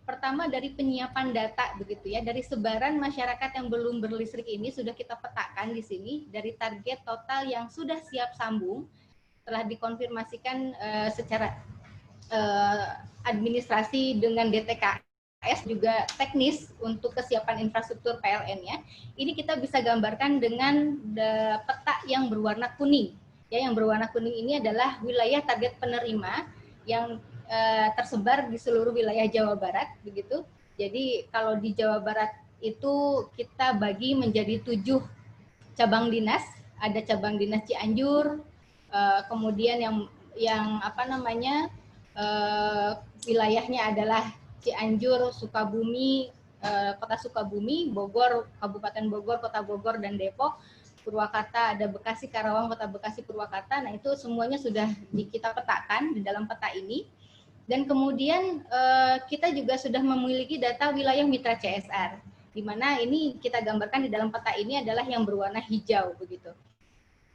pertama dari penyiapan data begitu ya, dari sebaran masyarakat yang belum berlistrik ini sudah kita petakan di sini dari target total yang sudah siap sambung telah dikonfirmasikan secara administrasi dengan DTKS juga teknis untuk kesiapan infrastruktur PLN-nya. Ini kita bisa gambarkan dengan peta yang berwarna kuning. Ya, yang berwarna kuning ini adalah wilayah target penerima yang tersebar di seluruh wilayah Jawa Barat begitu. Jadi kalau di Jawa Barat itu kita bagi menjadi 7 cabang dinas. Ada cabang dinas Cianjur, kemudian yang wilayahnya adalah Cianjur, Sukabumi, Kota Sukabumi, Bogor, Kabupaten Bogor, Kota Bogor dan Depok, Purwakarta, ada Bekasi, Karawang, Kota Bekasi, Purwakarta. Nah, itu semuanya sudah kita petakan di dalam peta ini. Dan kemudian kita juga sudah memiliki data wilayah mitra CSR, di mana ini kita gambarkan di dalam peta ini adalah yang berwarna hijau begitu.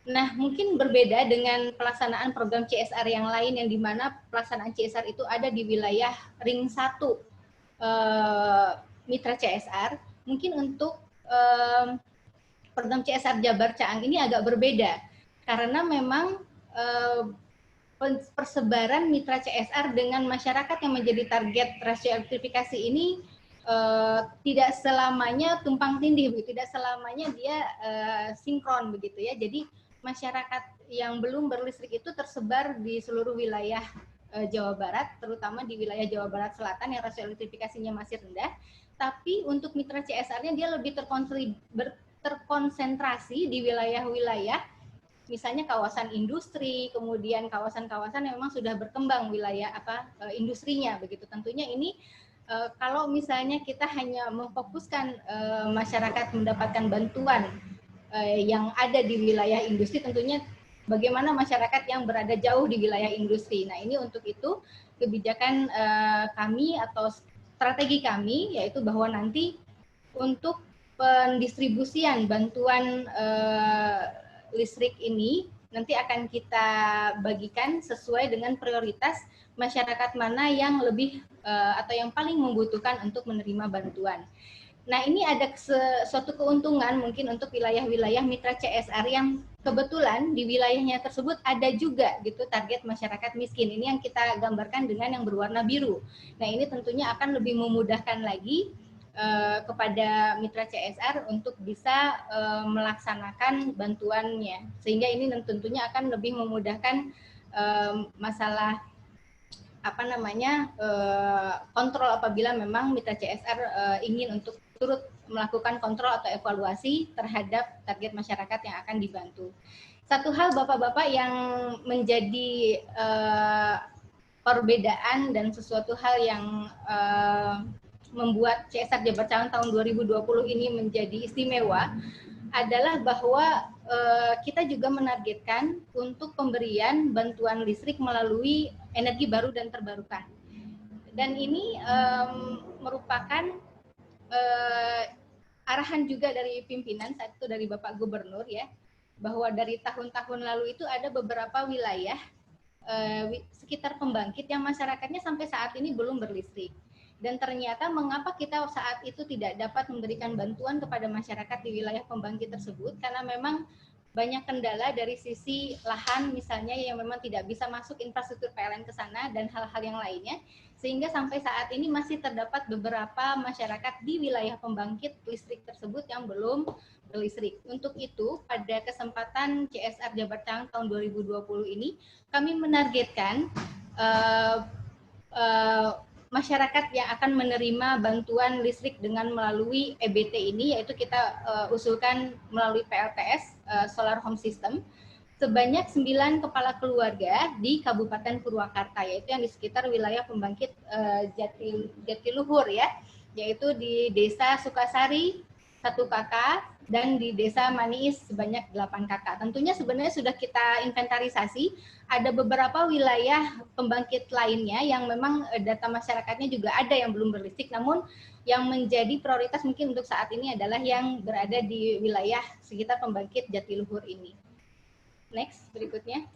Nah, mungkin berbeda dengan pelaksanaan program CSR yang lain yang di mana pelaksanaan CSR itu ada di wilayah ring 1 mitra CSR. Mungkin untuk program CSR Jabar Caang ini agak berbeda karena memang persebaran mitra CSR dengan masyarakat yang menjadi target rasio elektrifikasi ini tidak selamanya tumpang tindih, begitu, tidak selamanya dia sinkron begitu ya. Jadi masyarakat yang belum berlistrik itu tersebar di seluruh wilayah Jawa Barat, terutama di wilayah Jawa Barat Selatan yang rasio elektrifikasinya masih rendah. Tapi untuk mitra CSR-nya dia lebih terkonsentrasi di wilayah-wilayah misalnya kawasan industri, kemudian kawasan-kawasan yang memang sudah berkembang wilayah industrinya begitu. Tentunya ini kalau misalnya kita hanya memfokuskan masyarakat mendapatkan bantuan yang ada di wilayah industri, tentunya bagaimana masyarakat yang berada jauh di wilayah industri. Nah, ini untuk itu kebijakan kami atau strategi kami yaitu bahwa nanti untuk pendistribusian bantuan listrik ini nanti akan kita bagikan sesuai dengan prioritas masyarakat mana yang lebih atau yang paling membutuhkan untuk menerima bantuan. Nah, ini ada suatu keuntungan mungkin untuk wilayah-wilayah mitra CSR yang kebetulan di wilayahnya tersebut ada juga gitu target masyarakat miskin. Ini yang kita gambarkan dengan yang berwarna biru. Nah, ini tentunya akan lebih memudahkan lagi kepada mitra CSR untuk bisa melaksanakan bantuannya, sehingga ini tentunya akan lebih memudahkan masalah kontrol apabila memang mitra CSR ingin untuk turut melakukan kontrol atau evaluasi terhadap target masyarakat yang akan dibantu. Satu hal Bapak-Bapak yang menjadi perbedaan dan sesuatu hal yang membuat CSR Jabar Caang tahun 2020 ini menjadi istimewa adalah bahwa kita juga menargetkan untuk pemberian bantuan listrik melalui energi baru dan terbarukan. Dan ini merupakan arahan juga dari pimpinan saat itu dari Bapak Gubernur ya, bahwa dari tahun-tahun lalu itu ada beberapa wilayah sekitar pembangkit yang masyarakatnya sampai saat ini belum berlistrik. Dan ternyata mengapa kita saat itu tidak dapat memberikan bantuan kepada masyarakat di wilayah pembangkit tersebut, karena memang banyak kendala dari sisi lahan misalnya yang memang tidak bisa masuk infrastruktur PLN ke sana dan hal-hal yang lainnya, sehingga sampai saat ini masih terdapat beberapa masyarakat di wilayah pembangkit listrik tersebut yang belum berlistrik. Untuk itu, pada kesempatan CSR Jabar Ca'ang tahun 2020 ini, kami menargetkan masyarakat yang akan menerima bantuan listrik dengan melalui EBT ini, yaitu kita usulkan melalui PLTS, Solar Home System, sebanyak 9 kepala keluarga di Kabupaten Purwakarta, yaitu yang di sekitar wilayah pembangkit Jatiluhur ya, yaitu di Desa Sukasari 1 kakak dan di Desa Maniis sebanyak 8 kakak. Tentunya sebenarnya sudah kita inventarisasi, ada beberapa wilayah pembangkit lainnya yang memang data masyarakatnya juga ada yang belum berlistrik, namun yang menjadi prioritas mungkin untuk saat ini adalah yang berada di wilayah sekitar pembangkit Jatiluhur ini. Next, berikutnya.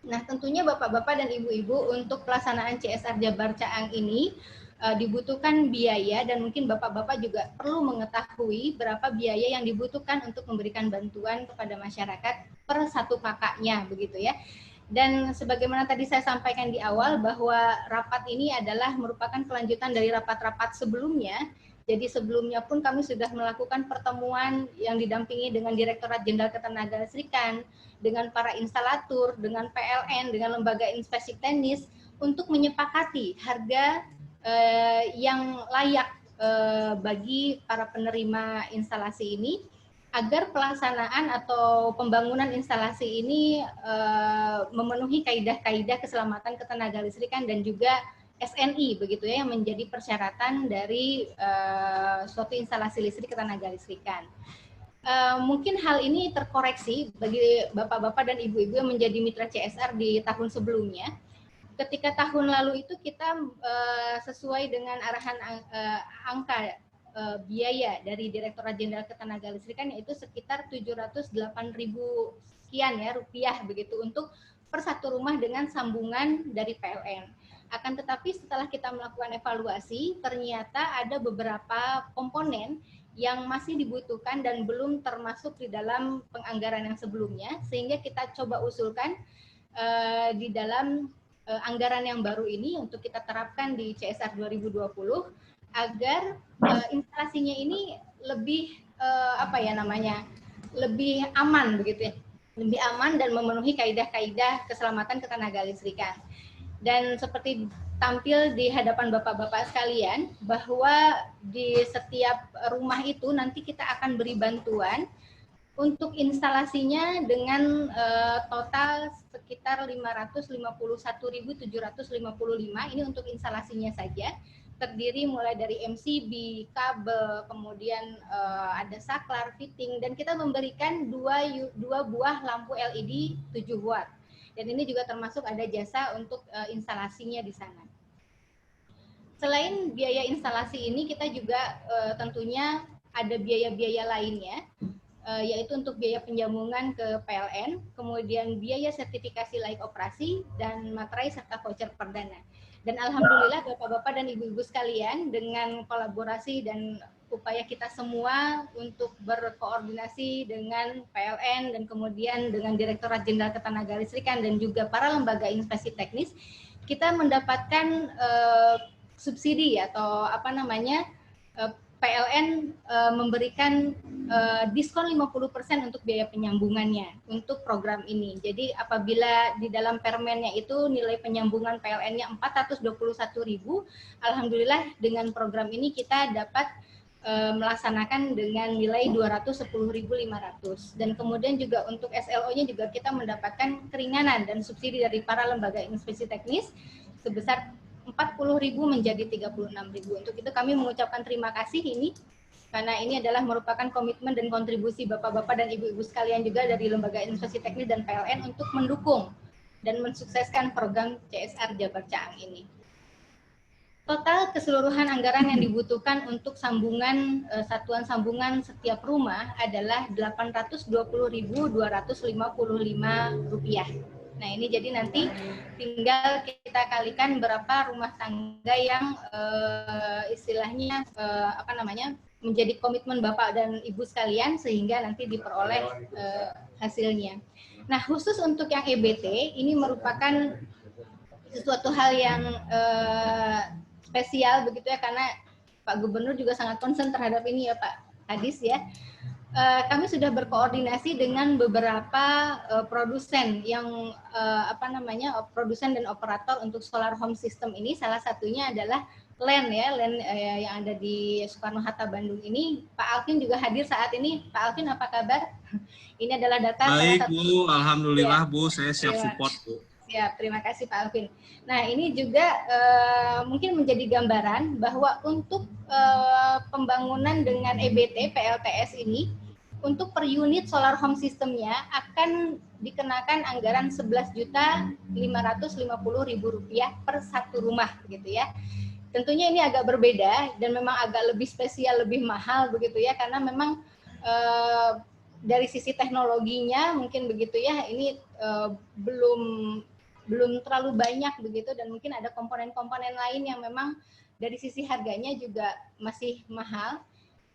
Nah, tentunya Bapak-Bapak dan Ibu-Ibu untuk pelaksanaan CSR Jabar Ca'ang ini dibutuhkan biaya, dan mungkin Bapak-Bapak juga perlu mengetahui berapa biaya yang dibutuhkan untuk memberikan bantuan kepada masyarakat per 1 kakaknya, begitu ya. Dan sebagaimana tadi saya sampaikan di awal bahwa rapat ini adalah merupakan kelanjutan dari rapat-rapat sebelumnya. Jadi sebelumnya pun kami sudah melakukan pertemuan yang didampingi dengan Direktorat Jenderal Ketenagalistrikan, dengan para instalatur, dengan PLN, dengan lembaga inspeksi teknis untuk menyepakati harga yang layak bagi para penerima instalasi ini, agar pelaksanaan atau pembangunan instalasi ini memenuhi kaidah-kaidah keselamatan ketenagalistrikan dan juga SNI, begitu ya, yang menjadi persyaratan dari suatu instalasi listrik ketenagalistrikan. Mungkin hal ini terkoreksi bagi Bapak-Bapak dan Ibu-Ibu yang menjadi mitra CSR di tahun sebelumnya. Ketika tahun lalu itu kita sesuai dengan arahan angka biaya dari Direktorat Jenderal Ketenagalistrikan, yaitu sekitar 708.000 sekian ya rupiah begitu untuk per 1 rumah dengan sambungan dari PLN. Akan tetapi setelah kita melakukan evaluasi, ternyata ada beberapa komponen yang masih dibutuhkan dan belum termasuk di dalam penganggaran yang sebelumnya, sehingga kita coba usulkan di dalam anggaran yang baru ini untuk kita terapkan di CSR 2020 agar instalasinya ini lebih lebih aman begitu ya, lebih aman dan memenuhi kaidah-kaidah keselamatan ketenagalistrikan. Dan seperti tampil di hadapan Bapak-Bapak sekalian bahwa di setiap rumah itu nanti kita akan beri bantuan untuk instalasinya dengan total sekitar 551.755, ini untuk instalasinya saja, terdiri mulai dari MCB, kabel, kemudian ada saklar, fitting, dan kita memberikan dua buah lampu LED 7 watt. Dan ini juga termasuk ada jasa untuk instalasinya di sana. Selain biaya instalasi ini, kita juga tentunya ada biaya-biaya lainnya, yaitu untuk biaya penjambungan ke PLN, kemudian biaya sertifikasi layak operasi, dan materai serta voucher perdana. Dan alhamdulillah Bapak-Bapak dan Ibu-Ibu sekalian, dengan kolaborasi dan upaya kita semua untuk berkoordinasi dengan PLN dan kemudian dengan Direktorat Jenderal Ketenagalistrikan dan juga para lembaga inspeksi teknis, kita mendapatkan subsidi atau PLN memberikan diskon 50% untuk biaya penyambungannya untuk program ini. Jadi apabila di dalam permennya itu nilai penyambungan PLN-nya 421.000, alhamdulillah dengan program ini kita dapat melaksanakan dengan nilai 210.500. Dan kemudian juga untuk SLO-nya juga kita mendapatkan keringanan dan subsidi dari para lembaga inspeksi teknis sebesar 40.000 menjadi 36.000. Untuk itu kami mengucapkan terima kasih ini karena ini adalah merupakan komitmen dan kontribusi Bapak-Bapak dan Ibu-Ibu sekalian juga dari Lembaga Inovasi Teknis dan PLN untuk mendukung dan mensukseskan program CSR Jabar Caang ini. Total keseluruhan anggaran yang dibutuhkan untuk sambungan satuan sambungan setiap rumah adalah Rp820.255. Nah, ini jadi nanti tinggal kita kalikan berapa rumah tangga yang istilahnya menjadi komitmen Bapak dan Ibu sekalian sehingga nanti diperoleh hasilnya. Nah, khusus untuk yang EBT ini merupakan sesuatu hal yang spesial begitu ya, karena Pak Gubernur juga sangat concern terhadap ini ya Pak Kadis ya. Kami sudah berkoordinasi dengan beberapa produsen yang produsen dan operator untuk solar home system ini. Salah satunya adalah LEN ya, LEN yang ada di Soekarno-Hatta Bandung ini. Pak Alvin juga hadir saat ini. Pak Alvin, apa kabar? Ini adalah data. Baik Bu, alhamdulillah ya. Bu, saya siap support Bu. Ya, terima kasih Pak Alvin. Nah, ini juga mungkin menjadi gambaran bahwa untuk pembangunan dengan EBT PLTS ini, untuk per unit solar home systemnya akan dikenakan anggaran Rp11.550.000 per satu rumah, begitu ya. Tentunya ini agak berbeda dan memang agak lebih spesial, lebih mahal, begitu ya, karena memang dari sisi teknologinya mungkin begitu ya, ini belum terlalu banyak begitu, dan mungkin ada komponen-komponen lain yang memang dari sisi harganya juga masih mahal.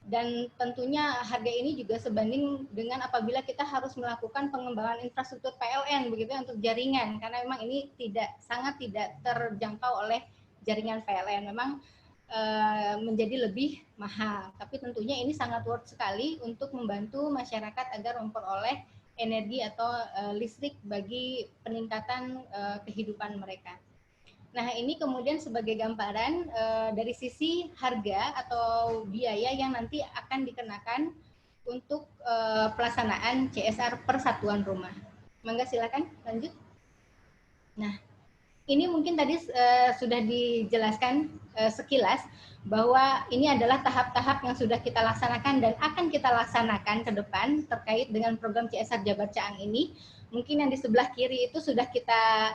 Dan tentunya harga ini juga sebanding dengan apabila kita harus melakukan pengembangan infrastruktur PLN begitu ya, untuk jaringan, karena memang ini sangat tidak terjangkau oleh jaringan PLN, memang menjadi lebih mahal. Tapi tentunya ini sangat worth sekali untuk membantu masyarakat agar memperoleh energi atau listrik bagi peningkatan kehidupan mereka. Nah, ini kemudian sebagai gambaran dari sisi harga atau biaya yang nanti akan dikenakan untuk pelaksanaan CSR per satuan rumah. Mangga silakan lanjut. Nah, ini mungkin tadi sudah dijelaskan sekilas bahwa ini adalah tahap-tahap yang sudah kita laksanakan dan akan kita laksanakan ke depan terkait dengan program CSR Jabar Caang ini. Mungkin yang di sebelah kiri itu sudah kita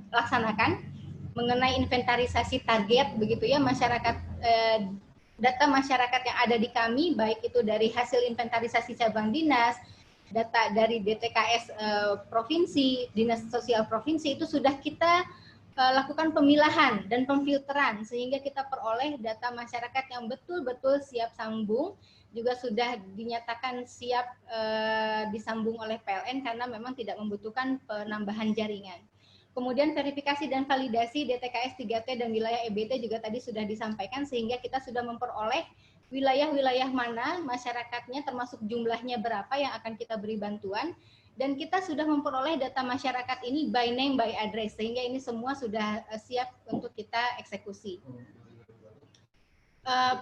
laksanakan mengenai inventarisasi target begitu ya masyarakat, data masyarakat yang ada di kami, baik itu dari hasil inventarisasi cabang dinas, data dari DTKS provinsi, dinas sosial provinsi, itu sudah kita lakukan pemilahan dan pemfilteran sehingga kita peroleh data masyarakat yang betul-betul siap sambung, juga sudah dinyatakan siap disambung oleh PLN karena memang tidak membutuhkan penambahan jaringan. Kemudian verifikasi dan validasi DTKS 3T dan wilayah EBT juga tadi sudah disampaikan, sehingga kita sudah memperoleh wilayah-wilayah mana masyarakatnya termasuk jumlahnya berapa yang akan kita beri bantuan, dan kita sudah memperoleh data masyarakat ini by name, by address, sehingga ini semua sudah siap untuk kita eksekusi.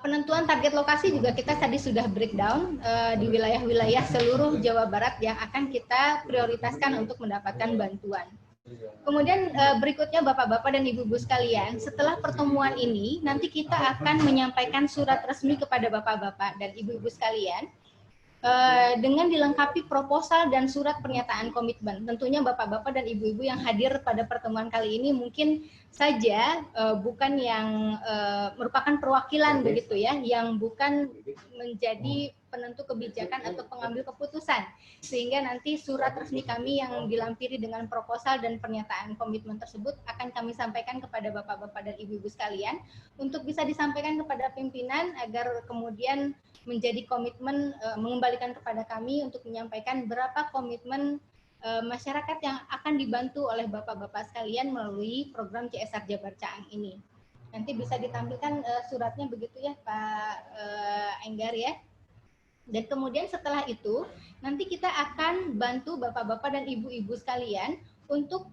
Penentuan target lokasi juga kita tadi sudah breakdown di wilayah-wilayah seluruh Jawa Barat yang akan kita prioritaskan untuk mendapatkan bantuan. Kemudian berikutnya Bapak-Bapak dan Ibu-Ibu sekalian, setelah pertemuan ini nanti kita akan menyampaikan surat resmi kepada Bapak-Bapak dan Ibu-Ibu sekalian dengan dilengkapi proposal dan surat pernyataan komitmen. Tentunya Bapak-Bapak dan Ibu-Ibu yang hadir pada pertemuan kali ini mungkin saja bukan yang merupakan perwakilan begitu ya, yang bukan menjadi penentu kebijakan atau pengambil keputusan, sehingga nanti surat resmi kami yang dilampiri dengan proposal dan pernyataan komitmen tersebut akan kami sampaikan kepada Bapak-Bapak dan Ibu-Ibu sekalian untuk bisa disampaikan kepada pimpinan agar kemudian menjadi komitmen mengembalikan kepada kami untuk menyampaikan berapa komitmen masyarakat yang akan dibantu oleh Bapak-Bapak sekalian melalui program CSR Jabar Caang ini. Nanti bisa ditampilkan suratnya begitu ya Pak Enggar ya. Dan kemudian setelah itu nanti kita akan bantu Bapak-Bapak dan Ibu-Ibu sekalian untuk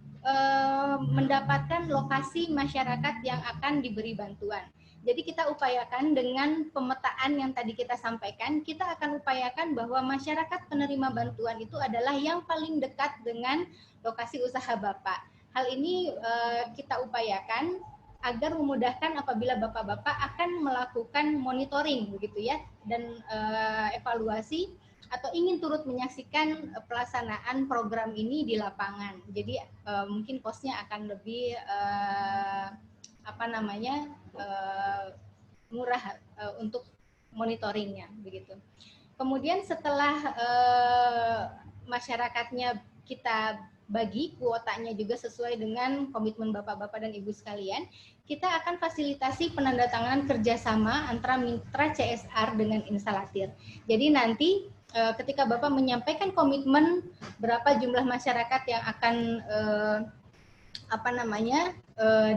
mendapatkan lokasi masyarakat yang akan diberi bantuan. Jadi kita upayakan dengan pemetaan yang tadi kita sampaikan, kita akan upayakan bahwa masyarakat penerima bantuan itu adalah yang paling dekat dengan lokasi usaha Bapak. Hal ini kita upayakan agar memudahkan apabila bapak-bapak akan melakukan monitoring begitu ya, dan evaluasi atau ingin turut menyaksikan pelaksanaan program ini di lapangan. Jadi mungkin kosnya akan lebih murah untuk monitoringnya begitu. Kemudian setelah masyarakatnya kita bagi kuotanya juga sesuai dengan komitmen bapak-bapak dan ibu sekalian, kita akan fasilitasi penandatanganan kerjasama antara mitra CSR dengan instalatir. Jadi nanti ketika bapak menyampaikan komitmen berapa jumlah masyarakat yang akan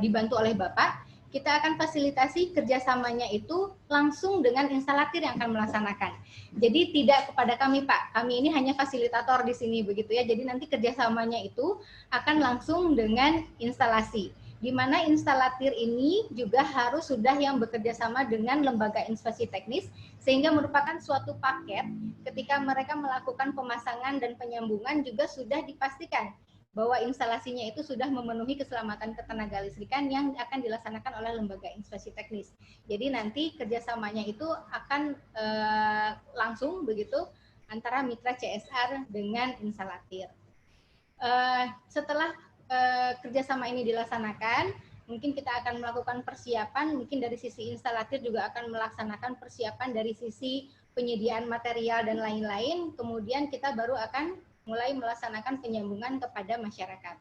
dibantu oleh bapak, kita akan fasilitasi kerjasamanya itu langsung dengan instalatir yang akan melaksanakan. Jadi tidak kepada kami, Pak. Kami ini hanya fasilitator di sini, begitu ya. Jadi nanti kerjasamanya itu akan langsung dengan instalasi. Di mana instalatir ini juga harus sudah yang bekerja sama dengan lembaga inspeksi teknis, sehingga merupakan suatu paket ketika mereka melakukan pemasangan dan penyambungan juga sudah dipastikan bahwa instalasinya itu sudah memenuhi keselamatan ketenaga listrikan yang akan dilaksanakan oleh lembaga inspeksi teknis. Jadi nanti kerjasamanya itu akan langsung begitu antara mitra CSR dengan instalatir. Setelah kerjasama ini dilaksanakan, mungkin kita akan melakukan persiapan, mungkin dari sisi instalatir juga akan melaksanakan persiapan dari sisi penyediaan material dan lain-lain, kemudian kita baru akan mulai melaksanakan penyambungan kepada masyarakat.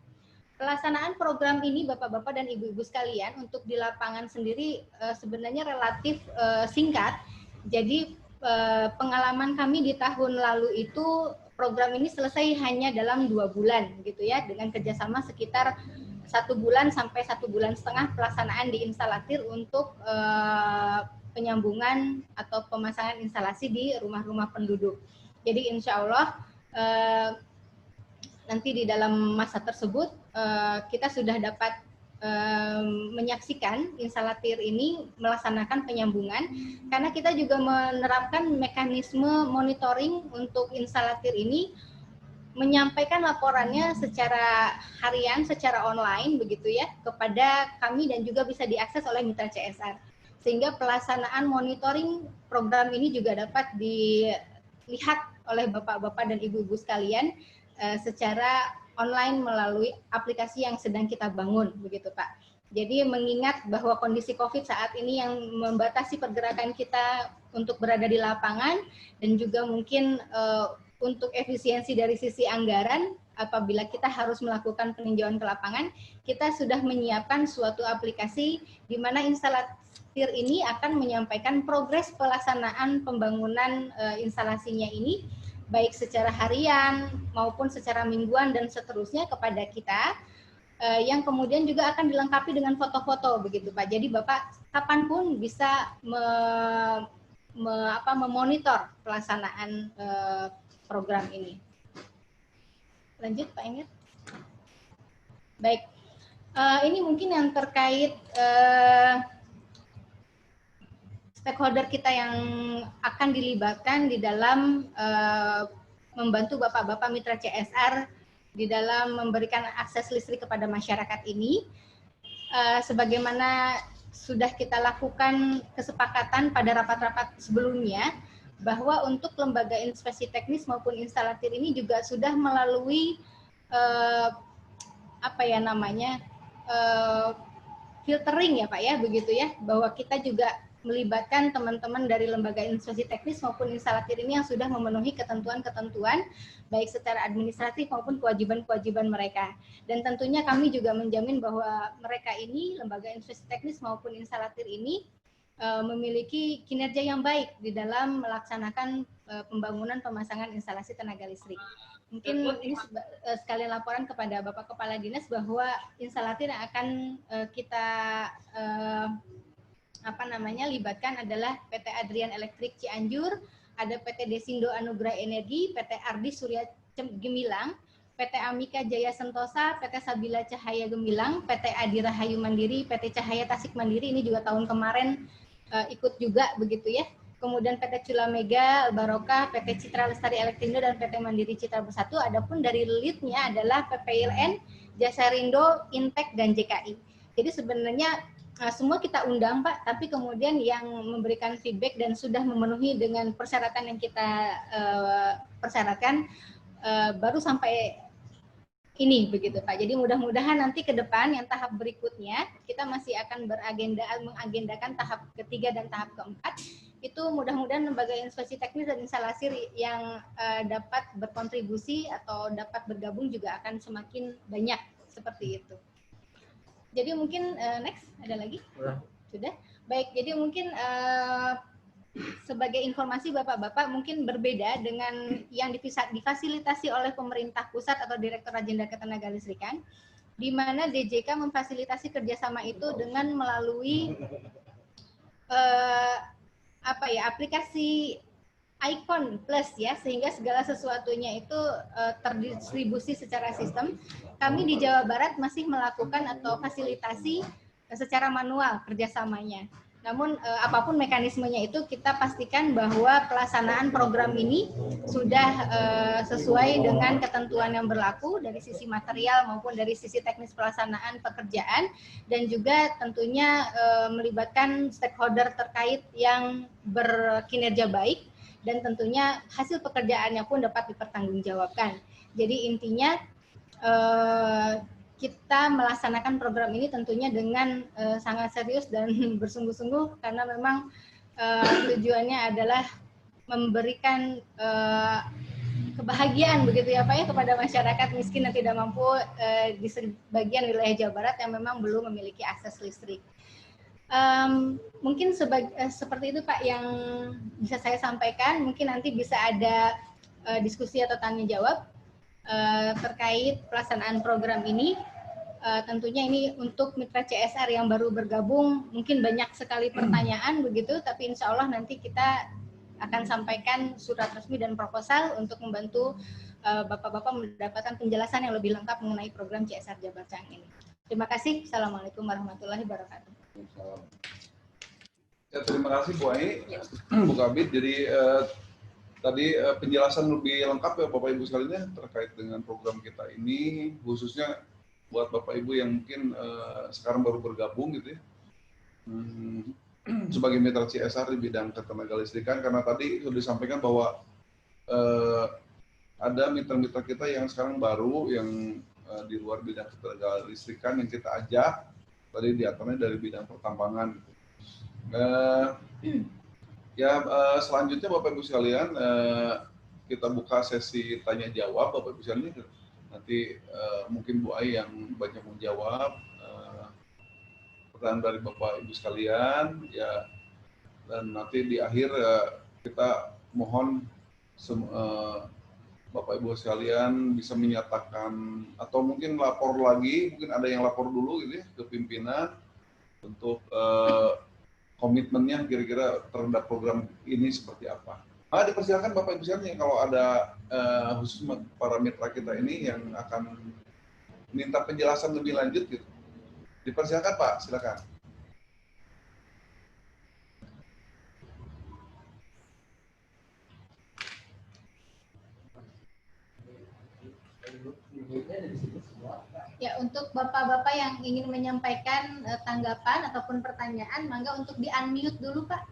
Pelaksanaan program ini Bapak-bapak dan Ibu-ibu sekalian untuk di lapangan sendiri sebenarnya relatif singkat. Jadi pengalaman kami di tahun lalu itu program ini selesai hanya dalam 2 bulan gitu ya, dengan kerjasama sekitar 1 bulan sampai 1,5 bulan pelaksanaan di instalatir untuk penyambungan atau pemasangan instalasi di rumah-rumah penduduk. Jadi insya Allah nanti di dalam masa tersebut kita sudah dapat menyaksikan instalatir ini melaksanakan penyambungan, karena kita juga menerapkan mekanisme monitoring untuk instalatir ini, menyampaikan laporannya secara harian, secara online begitu ya, kepada kami dan juga bisa diakses oleh mitra CSR. Sehingga pelaksanaan monitoring program ini juga dapat dilihat oleh bapak-bapak dan ibu-ibu sekalian secara online melalui aplikasi yang sedang kita bangun, begitu Pak. Jadi mengingat bahwa kondisi COVID saat ini yang membatasi pergerakan kita untuk berada di lapangan, dan juga mungkin untuk efisiensi dari sisi anggaran, apabila kita harus melakukan peninjauan ke lapangan, kita sudah menyiapkan suatu aplikasi di mana instalatir ini akan menyampaikan progres pelaksanaan pembangunan instalasinya ini, baik secara harian maupun secara mingguan dan seterusnya kepada kita, yang kemudian juga akan dilengkapi dengan foto-foto begitu Pak. Jadi Bapak kapanpun bisa memonitor pelaksanaan program ini. Lanjut Pak Engit. Baik, ini mungkin yang terkait stakeholder kita yang akan dilibatkan di dalam membantu bapak-bapak mitra CSR di dalam memberikan akses listrik kepada masyarakat ini. Sebagaimana sudah kita lakukan kesepakatan pada rapat-rapat sebelumnya, bahwa untuk lembaga inspeksi teknis maupun instalatir ini juga sudah melalui filtering ya Pak ya, begitu ya, bahwa kita juga melibatkan teman-teman dari lembaga inspeksi teknis maupun instalatir ini yang sudah memenuhi ketentuan-ketentuan baik secara administratif maupun kewajiban-kewajiban mereka. Dan tentunya kami juga menjamin bahwa mereka ini, lembaga inspeksi teknis maupun instalatir ini, memiliki kinerja yang baik di dalam melaksanakan pembangunan pemasangan instalasi tenaga listrik. Mungkin ini sekalian laporan kepada Bapak Kepala Dinas bahwa instalatir yang akan kita libatkan adalah PT Adrian Elektrik Cianjur, ada PT Desindo Anugerah Energi, PT Ardi Surya Gemilang, PT Amika Jaya Sentosa, PT Sabila Cahaya Gemilang, PT Adi Rahayu Mandiri, PT Cahaya Tasik Mandiri, ini juga tahun kemarin ikut juga begitu ya. Kemudian PT Cula Mega, Barokah, PT Citra Lestari Elektrindo, dan PT Mandiri Citra Bersatu. Adapun dari lead-nya adalah PPLN, Jasa Rindo, Intek, dan JKI. Jadi sebenarnya semua kita undang Pak, tapi kemudian yang memberikan feedback dan sudah memenuhi dengan persyaratan yang kita persyaratkan baru sampai ini begitu Pak. Jadi mudah-mudahan nanti ke depan yang tahap berikutnya kita masih akan mengagendakan tahap ketiga dan tahap keempat. Itu mudah-mudahan lembaga inspeksi teknis dan instalasi yang dapat berkontribusi atau dapat bergabung juga akan semakin banyak seperti itu. Jadi mungkin next ada lagi? Sudah. Baik, jadi mungkin sebagai informasi Bapak-Bapak mungkin berbeda dengan yang difasilitasi oleh pemerintah pusat atau Direktorat Jenderal Ketenagalistrikan, di mana DJK memfasilitasi kerjasama itu dengan melalui aplikasi Icon Plus ya, sehingga segala sesuatunya itu terdistribusi secara sistem. Kami di Jawa Barat masih melakukan atau fasilitasi secara manual kerjasamanya. Namun apapun mekanismenya itu kita pastikan bahwa pelaksanaan program ini sudah sesuai dengan ketentuan yang berlaku dari sisi material maupun dari sisi teknis pelaksanaan pekerjaan, dan juga tentunya melibatkan stakeholder terkait yang berkinerja baik, dan tentunya hasil pekerjaannya pun dapat dipertanggungjawabkan. Jadi intinya kita melaksanakan program ini tentunya dengan sangat serius dan bersungguh-sungguh, karena memang tujuannya adalah memberikan kebahagiaan begitu ya Pak ya kepada masyarakat miskin dan tidak mampu di sebagian wilayah Jawa Barat yang memang belum memiliki akses listrik. Mungkin seperti itu Pak yang bisa saya sampaikan. Mungkin nanti bisa ada diskusi atau tanya jawab terkait pelaksanaan program ini. Tentunya ini untuk mitra CSR yang baru bergabung mungkin banyak sekali pertanyaan begitu, tapi insya Allah nanti kita akan sampaikan surat resmi dan proposal untuk membantu Bapak-Bapak mendapatkan penjelasan yang lebih lengkap mengenai program CSR Jabarcang ini. Terima kasih. Assalamualaikum warahmatullahi wabarakatuh. Ya, terima kasih Bu Ai, Bu Kabid. Jadi tadi penjelasan lebih lengkap ya Bapak Ibu sekalian terkait dengan program kita ini, khususnya buat Bapak Ibu yang mungkin sekarang baru bergabung gitu ya, sebagai mitra CSR di bidang ketenagalistrikan, karena tadi sudah disampaikan bahwa ada mitra-mitra kita yang sekarang baru yang di luar bidang ketenagalistrikan yang kita ajak tadi diantaranya dari bidang pertambangan. Selanjutnya Bapak Ibu sekalian kita buka sesi tanya jawab Bapak Ibu sekalian. Nanti mungkin Bu Ai yang banyak menjawab pertanyaan dari Bapak Ibu sekalian ya, dan nanti di akhir kita mohon Bapak Ibu sekalian bisa menyatakan atau mungkin lapor lagi, mungkin ada yang lapor dulu gitu ya ke pimpinan untuk komitmennya kira-kira terhadap program ini seperti apa. Dipersilakan Bapak Ibu sekalian kalau ada khusus para mitra kita ini yang akan minta penjelasan lebih lanjut gitu. Dipersilakan Pak, silakan. Ya, untuk Bapak-Bapak yang ingin menyampaikan tanggapan ataupun pertanyaan, mangga untuk di-unmute dulu Pak.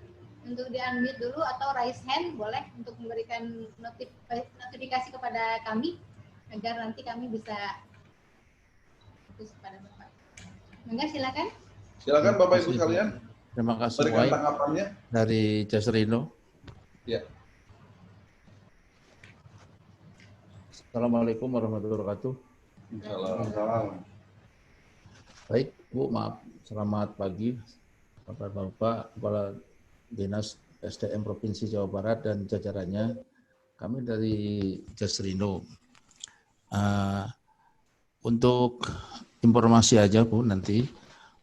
Untuk di-unmute dulu atau raise hand boleh untuk memberikan notifikasi kepada kami agar nanti kami bisa fokus kepada Bapak. Mangga silakan. Silakan Bapak Ibu sekalian. Terima kasih berikan tanggapannya dari Jasrino. Ya. Assalamualaikum warahmatullahi wabarakatuh. Assalamualaikum. Baik Bu, maaf. Selamat pagi Bapak-Bapak Kepala Dinas SDM Provinsi Jawa Barat dan jajarannya. Kami dari Jasrino. Untuk informasi aja Bu nanti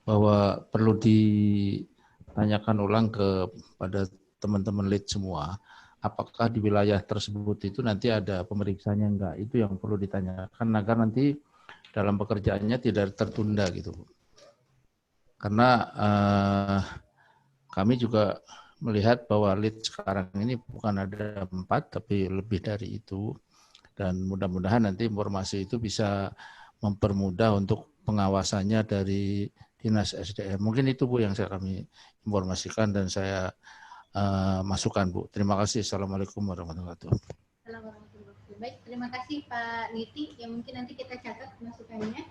bahwa perlu ditanyakan ulang kepada teman-teman lead semua. Apakah di wilayah tersebut itu nanti ada pemeriksaannya enggak? Itu yang perlu ditanyakan agar nanti dalam pekerjaannya tidak tertunda gitu Bu. Karena kami juga melihat bahwa lead sekarang ini bukan ada 4 tapi lebih dari itu, dan mudah-mudahan nanti informasi itu bisa mempermudah untuk pengawasannya dari Dinas SDM. Mungkin itu Bu yang kami informasikan dan saya masukkan Bu. Terima kasih. Assalamualaikum warahmatullahi wabarakatuh. Baik, terima kasih Pak Niti. Yang mungkin nanti kita catat masukannya.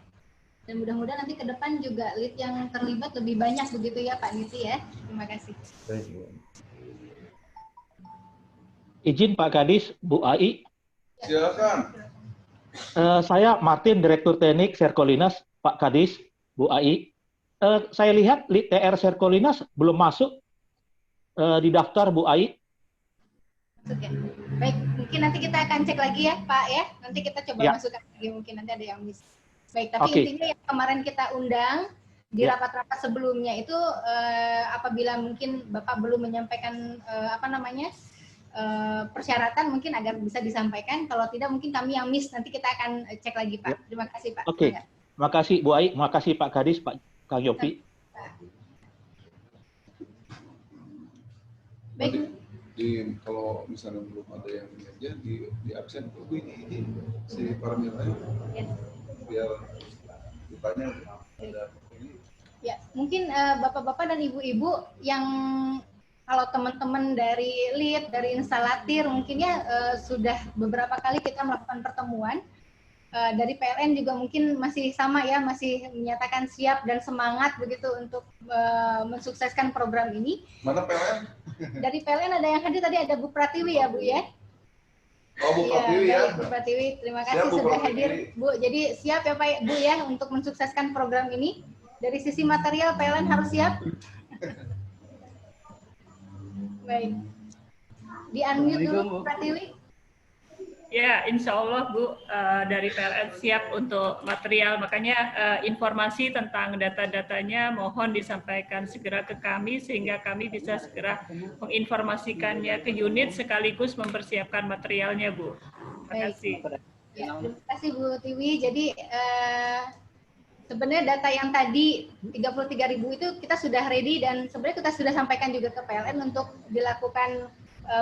Dan mudah-mudahan nanti ke depan juga lead yang terlibat lebih banyak begitu ya Pak Niti ya. Terima kasih. Izin Pak Kadis, Bu AI. Silakan. Saya Martin, Direktur Teknik Serkolinas, Pak Kadis, Bu AI. Saya lihat lead TR Serkolinas belum masuk di daftar Bu AI. Baik, mungkin nanti kita akan cek lagi ya Pak ya. Nanti kita coba Ya. masukkan lagi, mungkin nanti ada yang miss. Baik, tapi intinya yang kemarin kita undang di rapat-rapat sebelumnya itu apabila mungkin Bapak belum menyampaikan persyaratan mungkin agar bisa disampaikan. Kalau tidak mungkin kami yang miss, nanti kita akan cek lagi Pak. Terima kasih Pak. Oke. Terima kasih Bu AI, terima kasih Pak Kadis, Pak Kang Yopi. Baik. Kalau misalnya belum ada yang aja di absen itu ini si parameternya biar ditanya ada ini. Ya, mungkin bapak-bapak dan ibu-ibu yang kalau teman-teman dari lead, dari instalatir mungkin ya sudah beberapa kali kita melakukan pertemuan. Dari PLN juga mungkin masih sama ya, masih menyatakan siap dan semangat begitu untuk mensukseskan program ini. Mana PLN? Dari PLN ada yang hadir tadi, ada Bu Pratiwi ya Bu ya. Oh Bu Pratiwi ya. Bu Pratiwi, terima kasih sudah hadir Bu. Jadi siap ya Pak Bu ya untuk mensukseskan program ini. Dari sisi material PLN harus siap. Baik. Di unmute dulu Bu Pratiwi. Ya, insya Allah Bu, dari PLN siap untuk material, makanya informasi tentang data-datanya mohon disampaikan segera ke kami sehingga kami bisa segera menginformasikannya ke unit sekaligus mempersiapkan materialnya Bu. Terima kasih. Ya, terima kasih Bu Tiwi. Jadi sebenarnya data yang tadi 33.000 itu kita sudah ready dan sebenarnya kita sudah sampaikan juga ke PLN untuk dilakukan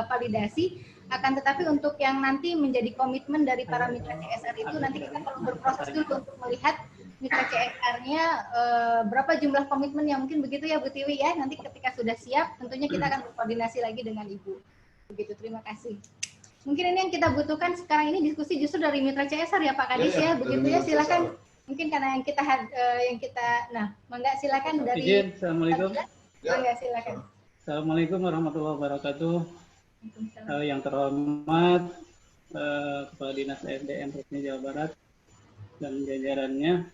validasi. Akan tetapi untuk yang nanti menjadi komitmen dari para mitra CSR itu nanti kita perlu berproses dulu untuk melihat mitra CSR-nya berapa jumlah komitmen yang mungkin begitu ya Bu Tiwi ya. Nanti ketika sudah siap tentunya kita akan berkoordinasi lagi dengan Ibu. Begitu, terima kasih. Mungkin ini yang kita butuhkan sekarang ini diskusi justru dari mitra CSR ya Pak Kadis ya. Begitu ya, silakan. Mungkin karena yang kita nah, mangga silakan dari Izin, Assalamualaikum. Mangga silakan. Assalamualaikum warahmatullahi wabarakatuh. Yang terhormat Kepala Dinas SDM Provinsi Jawa Barat dan jajarannya,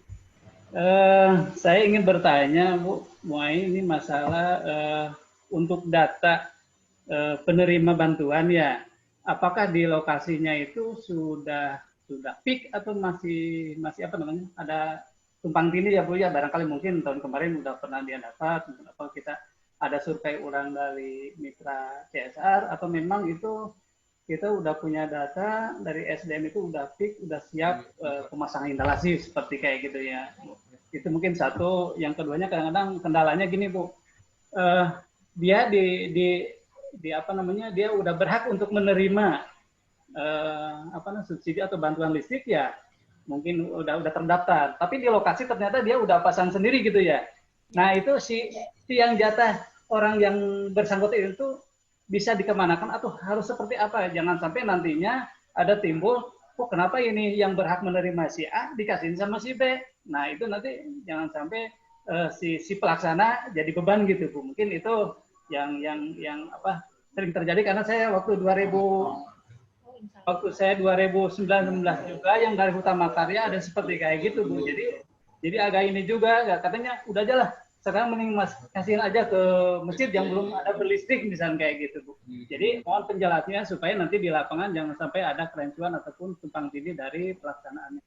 saya ingin bertanya Bu Muai, ini masalah untuk data penerima bantuan ya, apakah di lokasinya itu sudah peak atau masih apa namanya, ada tumpang tindih ya Bu ya, barangkali mungkin tahun kemarin udah pernah dia dapat, atau kita ada survei ulang dari mitra CSR, atau memang itu kita udah punya data dari SDM itu udah peak, udah siap pemasangan instalasi seperti kayak gitu ya. Itu mungkin satu. Yang keduanya kadang-kadang kendalanya gini Bu, dia di apa namanya, dia udah berhak untuk menerima subsidi atau bantuan listrik ya, mungkin udah terdaftar, tapi di lokasi ternyata dia udah pasang sendiri gitu ya. Nah itu si yang jatah orang yang bersangkutan itu bisa dikemanakan atau harus seperti apa? Jangan sampai nantinya ada timbul, kok kenapa ini yang berhak menerima si A dikasihin sama si B? Nah itu nanti jangan sampai si pelaksana jadi beban gitu Bu. Mungkin itu yang sering terjadi karena saya waktu 2019 juga yang dari Utama Karya ada seperti kayak gitu Bu. Jadi agak ini juga, katanya udah aja lah, sekarang mending kasihin aja ke masjid yang belum ada berlistrik misalnya kayak gitu Bu. Jadi mohon penjelasannya supaya nanti di lapangan jangan sampai ada kerancuan ataupun tumpang tindih dari pelaksanaannya.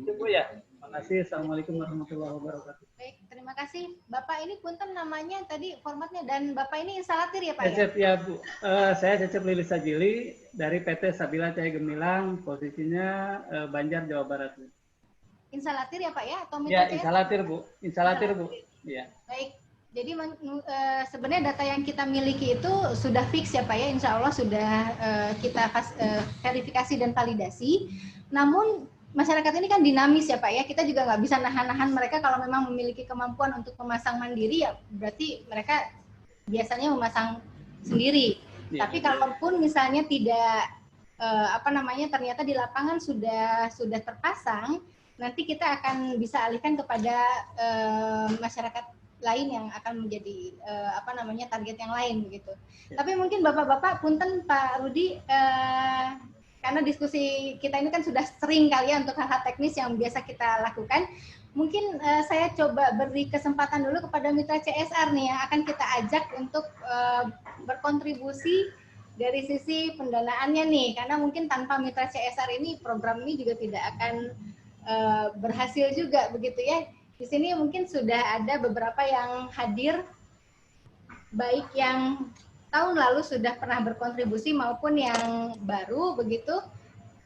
Itu Bu ya. Terima kasih. Assalamualaikum warahmatullahi wabarakatuh. Baik, terima kasih. Bapak ini punten namanya tadi formatnya, dan Bapak ini instalatir ya Pak Cecep ya Bu. Saya Cecep Lilis Sajili dari PT Sabila Cahaya Gemilang, posisinya Banjar, Jawa Barat. Instalatir ya Pak ya? Atau ya, instalatir Bu. Instalatir Bu. Ya. Baik, jadi sebenarnya data yang kita miliki itu sudah fix ya Pak ya, insya Allah sudah kita verifikasi dan validasi. Namun masyarakat ini kan dinamis ya Pak ya, kita juga nggak bisa nahan-nahan mereka kalau memang memiliki kemampuan untuk memasang mandiri ya berarti mereka biasanya memasang sendiri. Tapi kalaupun misalnya tidak ternyata di lapangan sudah terpasang, nanti kita akan bisa alihkan kepada masyarakat lain yang akan menjadi target yang lain begitu. Tapi mungkin Bapak-bapak, punten Pak Rudi, karena diskusi kita ini kan sudah sering kali ya untuk hal-hal teknis yang biasa kita lakukan. Mungkin saya coba beri kesempatan dulu kepada mitra CSR nih yang akan kita ajak untuk berkontribusi dari sisi pendanaannya nih, karena mungkin tanpa mitra CSR ini program ini juga tidak akan berhasil juga begitu ya. Di sini mungkin sudah ada beberapa yang hadir, baik yang tahun lalu sudah pernah berkontribusi maupun yang baru begitu.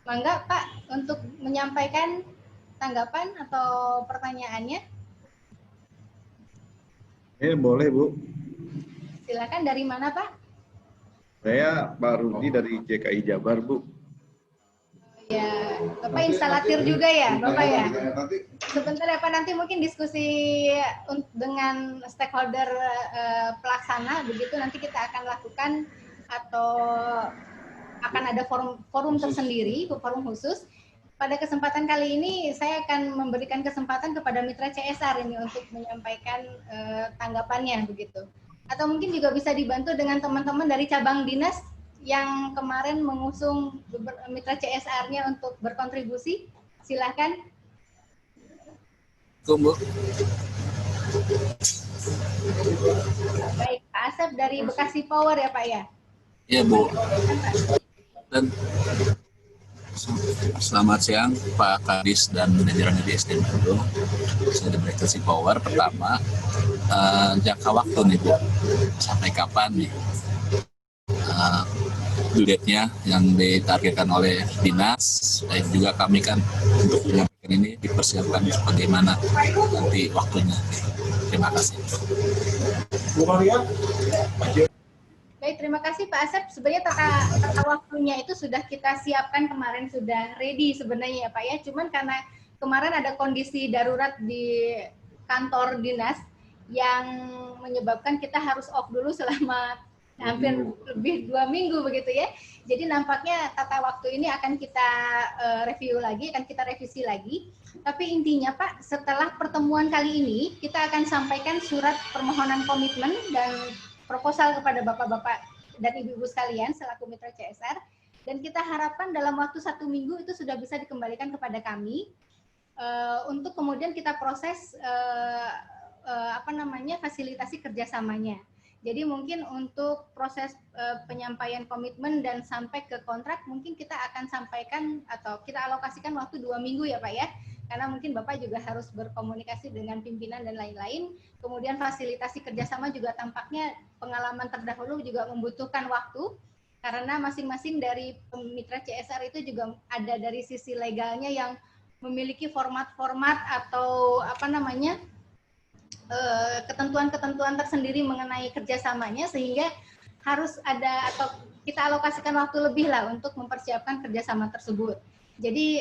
Mangga Pak untuk menyampaikan tanggapan atau pertanyaannya. Boleh Bu. Silakan, dari mana Pak? Saya Pak Rudi dari JKI Jabar Bu. Ya, Bapak instalatir juga ya, Bapak ya. Sebentar ya Pak, nanti mungkin diskusi dengan stakeholder pelaksana, begitu nanti kita akan lakukan atau akan ada forum tersendiri, forum khusus. Pada kesempatan kali ini saya akan memberikan kesempatan kepada mitra CSR ini untuk menyampaikan tanggapannya begitu. Atau mungkin juga bisa dibantu dengan teman-teman dari cabang dinas yang kemarin mengusung mitra CSR-nya untuk berkontribusi. Silahkan. Tunggu. Baik, Pak Asep dari Bekasi Power ya Pak ya? Iya Bu. Dan selamat siang Pak Kadis dan jajaran di SDM Bandung. Saya dari Bekasi Power. Pertama, jangka waktu nih Bu, sampai kapan nih due date-nya yang ditargetkan oleh dinas, dan juga kami kan untuk menyampaikan ini dipersiapkan bagaimana nanti waktunya. Terima kasih. Baik, terima kasih Pak Asep. Sebenarnya tata waktunya itu sudah kita siapkan kemarin, sudah ready sebenarnya ya Pak ya. Cuman karena kemarin ada kondisi darurat di kantor dinas yang menyebabkan kita harus off dulu selama hampir lebih 2 minggu begitu ya. Jadi nampaknya tata waktu ini akan kita review lagi, akan kita revisi lagi. Tapi intinya Pak, setelah pertemuan kali ini kita akan sampaikan surat permohonan komitmen dan proposal kepada Bapak-bapak dan Ibu-ibu sekalian selaku mitra CSR, dan kita harapkan dalam waktu 1 minggu itu sudah bisa dikembalikan kepada kami untuk kemudian kita proses fasilitasi kerjasamanya. Jadi mungkin untuk proses penyampaian komitmen dan sampai ke kontrak mungkin kita akan sampaikan atau kita alokasikan waktu 2 minggu ya Pak ya. Karena mungkin Bapak juga harus berkomunikasi dengan pimpinan dan lain-lain. Kemudian fasilitasi kerjasama juga tampaknya pengalaman terdahulu juga membutuhkan waktu. Karena masing-masing dari mitra CSR itu juga ada dari sisi legalnya yang memiliki format-format atau ketentuan-ketentuan tersendiri mengenai kerjasamanya, sehingga harus ada atau kita alokasikan waktu lebih lah untuk mempersiapkan kerjasama tersebut. Jadi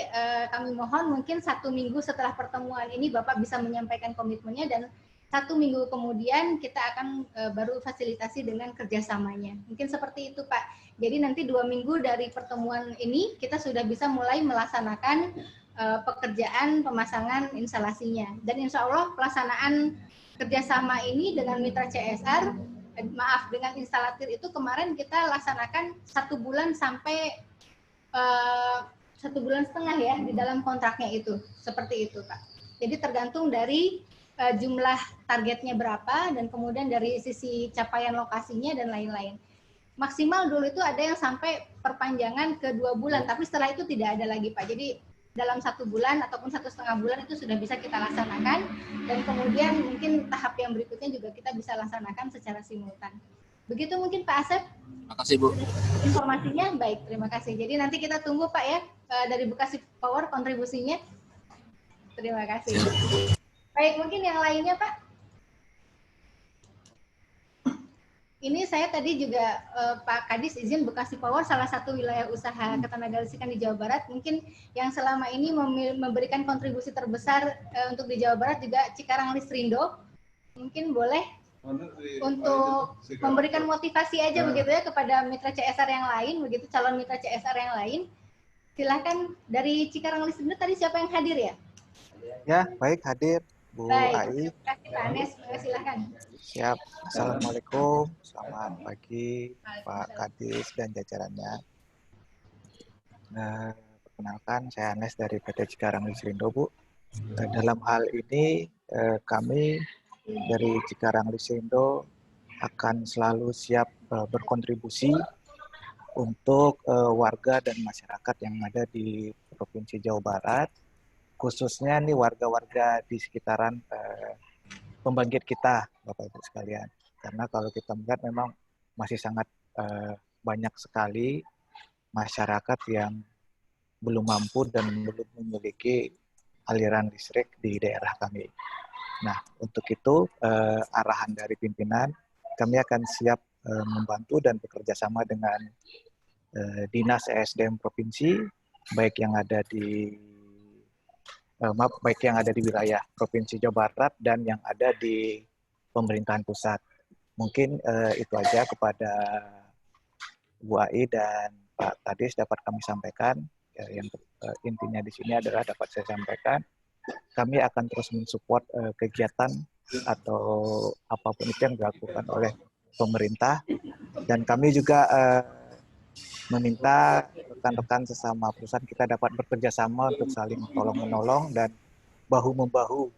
kami mohon mungkin 1 minggu setelah pertemuan ini Bapak bisa menyampaikan komitmennya, dan 1 minggu kemudian kita akan baru fasilitasi dengan kerjasamanya. Mungkin seperti itu Pak. Jadi nanti 2 minggu dari pertemuan ini kita sudah bisa mulai melaksanakan pekerjaan pemasangan instalasinya. Dan insya Allah pelaksanaan kerjasama ini dengan mitra CSR, dengan instalatir itu kemarin kita laksanakan 1 bulan sampai 1,5 bulan ya di dalam kontraknya itu. Seperti itu Pak. Jadi tergantung dari jumlah targetnya berapa dan kemudian dari sisi capaian lokasinya dan lain-lain. Maksimal dulu itu ada yang sampai perpanjangan ke 2 bulan, tapi setelah itu tidak ada lagi Pak. Jadi dalam 1 bulan ataupun 1,5 bulan itu sudah bisa kita laksanakan, dan kemudian mungkin tahap yang berikutnya juga kita bisa laksanakan secara simultan. Begitu mungkin Pak Asep. Terima kasih Bu. Informasinya baik, terima kasih. Jadi nanti kita tunggu Pak ya dari Bekasi Power kontribusinya. Terima kasih. Baik, mungkin yang lainnya Pak. ini saya tadi juga Pak Kadis izin Bekasi Power salah satu wilayah usaha ketenagalistrikan di Jawa Barat. Mungkin yang selama ini memberikan kontribusi terbesar untuk di Jawa Barat juga Cikarang Listrindo. Mungkin boleh untuk memberikan motivasi aja begitu ya kepada mitra CSR yang lain, begitu calon mitra CSR yang lain. Silahkan dari Cikarang Listrindo tadi siapa yang hadir ya? Ya, baik hadir Bu Ai. Terima kasih Pak Anes, silahkan. Siap. Assalamualaikum, selamat pagi Pak Kadis dan jajarannya. Nah, perkenalkan saya Anes dari PT Cikarang Listrindo, Bu. Dalam hal ini kami dari Cikarang Listrindo akan selalu siap berkontribusi untuk warga dan masyarakat yang ada di Provinsi Jawa Barat, khususnya nih warga-warga di sekitaran pembangkit kita, Bapak Ibu sekalian. Karena kalau kita melihat memang masih sangat banyak sekali masyarakat yang belum mampu dan belum memiliki aliran listrik di daerah kami. Nah, untuk itu arahan dari pimpinan, kami akan siap membantu dan bekerja sama dengan Dinas ESDM Provinsi, baik yang ada di baik yang ada di wilayah Provinsi Jawa Barat dan yang ada di pemerintahan pusat. Mungkin itu aja kepada Bu Ai dan Pak Kadis dapat kami sampaikan. Yang intinya di sini adalah dapat saya sampaikan, kami akan terus mensupport kegiatan atau apapun itu yang dilakukan oleh pemerintah, dan kami juga meminta rekan-rekan sesama perusahaan kita dapat bekerja sama untuk saling tolong-menolong dan bahu-membahu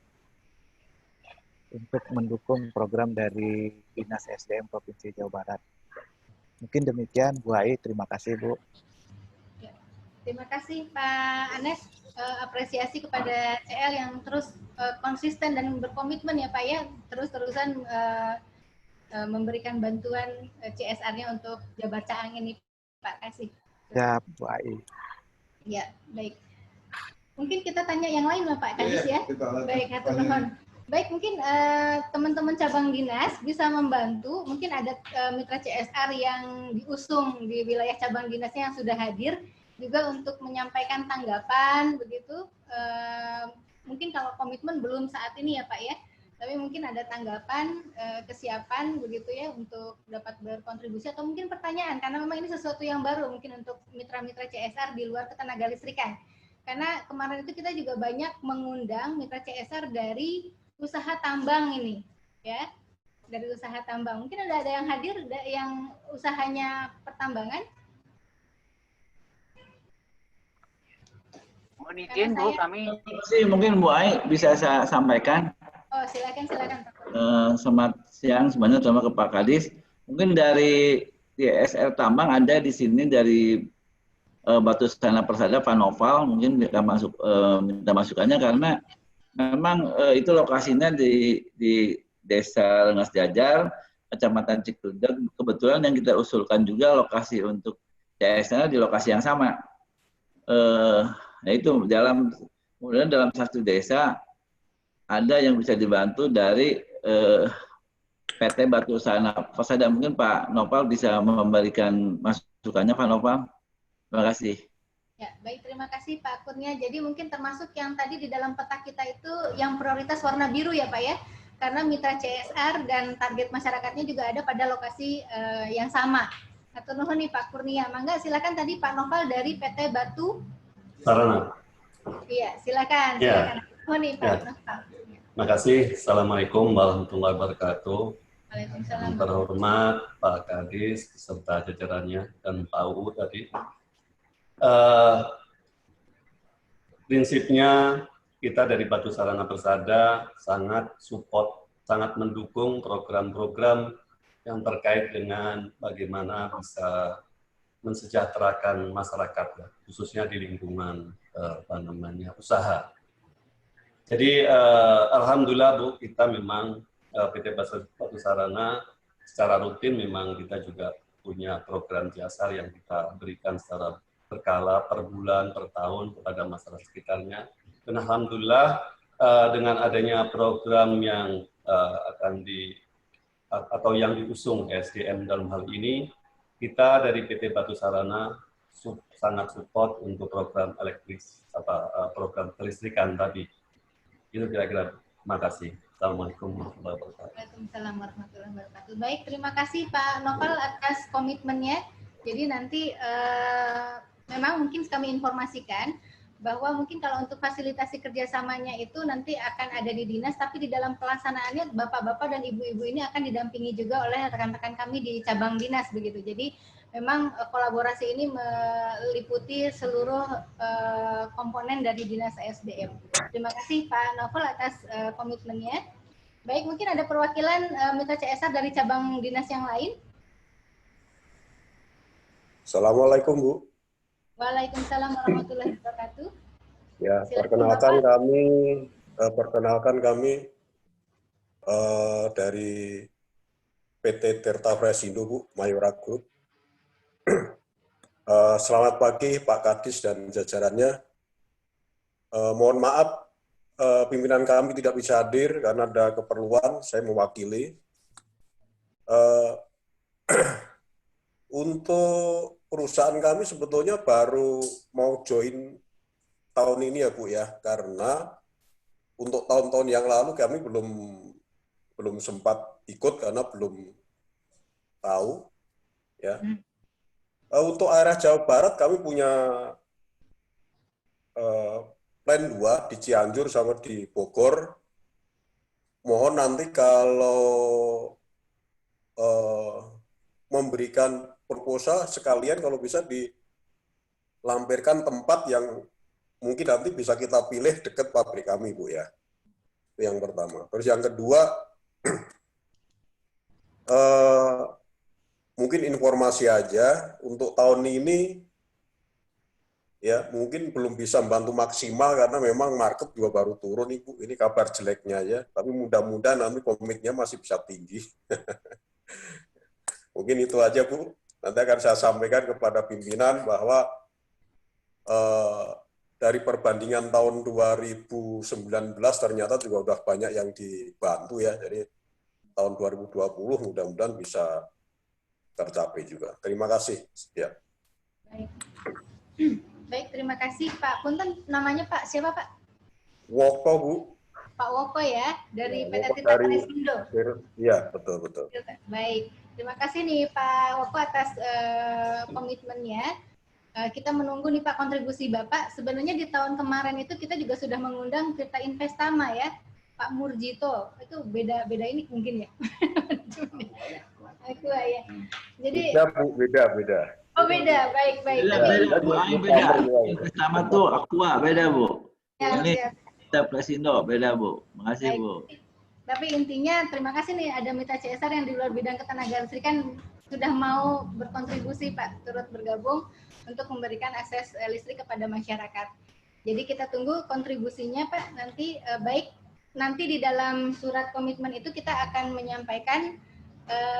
untuk mendukung program dari Dinas SDM Provinsi Jawa Barat. Mungkin demikian, Bu Ai. Terima kasih, Bu. Terima kasih, Pak Anes. Apresiasi kepada CL yang terus konsisten dan berkomitmen ya, Pak ya, terus-terusan memberikan bantuan CSR-nya untuk Jabar Caang ini, Pak kasih. Ya, Bu Ai. Ya, baik. Mungkin kita tanya yang lain lah Pak Kadis ya. Baik, hatur nuhun. Baik, mungkin teman-teman cabang dinas bisa membantu. Mungkin ada mitra CSR yang diusung di wilayah cabang dinasnya yang sudah hadir juga untuk menyampaikan tanggapan begitu. Mungkin kalau komitmen belum saat ini ya Pak ya. Tapi mungkin ada tanggapan, kesiapan begitu ya untuk dapat berkontribusi atau mungkin pertanyaan karena memang ini sesuatu yang baru mungkin untuk mitra-mitra CSR di luar ketenagalistrikan. Karena kemarin itu kita juga banyak mengundang mitra CSR dari usaha tambang ini, ya, dari usaha tambang. Mungkin ada yang hadir yang usahanya pertambangan. Mohon izin Bu, kami mungkin Bu Ai bisa saya sampaikan. Oh, silakan. Selamat siang semuanya, terima ke Pak Kadis. Mungkin dari DSR Tambang ada di sini dari Batu Sana Persada Vanoval, mungkin kita minta masukannya karena memang itu lokasinya di Desa Rengas Jajar, Kecamatan Cikudeg. Kebetulan yang kita usulkan juga lokasi untuk CSR di lokasi yang sama. Nah itu kemudian dalam satu desa ada yang bisa dibantu dari PT Batu Sana Persada. Mungkin Pak Noval bisa memberikan masukannya, Pak Noval. Terima kasih. Ya, baik, terima kasih Pak Kurnia. Jadi mungkin termasuk yang tadi di dalam peta kita itu yang prioritas warna biru ya Pak ya. Karena mitra CSR dan target masyarakatnya juga ada pada lokasi yang sama. Atur nuhun nih Pak Kurnia. Mangga silakan tadi Pak Noval dari PT Batu Sarana. Iya, silakan. Ya. Nuhun nih Pak Noval. Terima kasih. Assalamualaikum warahmatullahi wabarakatuh. Waalaikumsalam. Terhormat Pak Kadis beserta jajarannya dan Pak UU tadi. Prinsipnya kita dari Batu Sarana Persada sangat support, sangat mendukung program-program yang terkait dengan bagaimana bisa mensejahterakan masyarakat, khususnya di lingkungan usaha. Jadi alhamdulillah Bu, kita memang PT Batu Sarana secara rutin memang kita juga punya program CSR yang kita berikan secara berkala per bulan, per tahun kepada masyarakat sekitarnya. Dan alhamdulillah dengan adanya program yang akan atau yang diusung SDM dalam hal ini, kita dari PT Batu Sarana sangat support untuk program program kelistrikan tadi. Itu kira-kira. Terima kasih. Assalamualaikum warahmatullahi wabarakatuh. Waalaikumsalam warahmatullahi wabarakatuh. Baik, terima kasih Pak Novel atas komitmennya. Jadi nanti memang mungkin kami informasikan bahwa mungkin kalau untuk fasilitasi kerjasamanya itu nanti akan ada di dinas, tapi di dalam pelaksanaannya bapak-bapak dan ibu-ibu ini akan didampingi juga oleh rekan-rekan kami di cabang dinas begitu. Jadi memang kolaborasi ini meliputi seluruh komponen dari dinas SDM. Terima kasih Pak Novel atas komitmennya. Baik, mungkin ada perwakilan Mitra CSR dari cabang dinas yang lain. Assalamualaikum Bu. Waalaikumsalam warahmatullahi wabarakatuh. Ya, silakan perkenalkan kami dari PT Tirta Fresindo Bu, Mayora Group. Selamat pagi Pak Kadis dan jajarannya. Mohon maaf pimpinan kami tidak bisa hadir karena ada keperluan, saya mewakili. Untuk perusahaan kami sebetulnya baru mau join tahun ini ya Bu ya, karena untuk tahun-tahun yang lalu kami belum sempat ikut karena belum tahu ya. Untuk area Jawa Barat kami punya plan 2 di Cianjur sama di Bogor. Mohon nanti kalau memberikan proposal sekalian kalau bisa dilampirkan tempat yang mungkin nanti bisa kita pilih dekat pabrik kami Bu ya. Itu yang pertama. Terus yang kedua, mungkin informasi aja untuk tahun ini ya mungkin belum bisa membantu maksimal karena memang market juga baru turun Ibu. Ini kabar jeleknya aja, tapi mudah-mudahan nanti komitnya masih bisa tinggi. Mungkin itu aja Bu. Nanti akan saya sampaikan kepada pimpinan bahwa dari perbandingan tahun 2019 ternyata juga udah banyak yang dibantu ya. Jadi tahun 2020 mudah-mudahan bisa tercapai juga. Terima kasih. Ya. Baik. Baik, terima kasih Pak. Punten namanya Pak siapa Pak? Woko Bu. Pak Woko ya, dari PT Tirta Fresindo. Iya, betul. Baik, terima kasih nih Pak Woko atas komitmennya. Kita menunggu nih Pak kontribusi Bapak. Sebenarnya di tahun kemarin itu kita juga sudah mengundang Tirta Investama ya, Pak Murjito. Itu beda ini mungkin ya. Aku ya. Jadi beda. Oh beda, baik. Beda Bu, beda. Investama tuh Aqua, beda Bu. Ya, ini Tirta Fresindo, beda Bu. Makasih Bu. Tapi intinya terima kasih nih ada Mitra CSR yang di luar bidang ketenagaan listrikan sudah mau berkontribusi Pak, turut bergabung untuk memberikan akses listrik kepada masyarakat. Jadi kita tunggu kontribusinya Pak, nanti baik nanti di dalam surat komitmen itu kita akan menyampaikan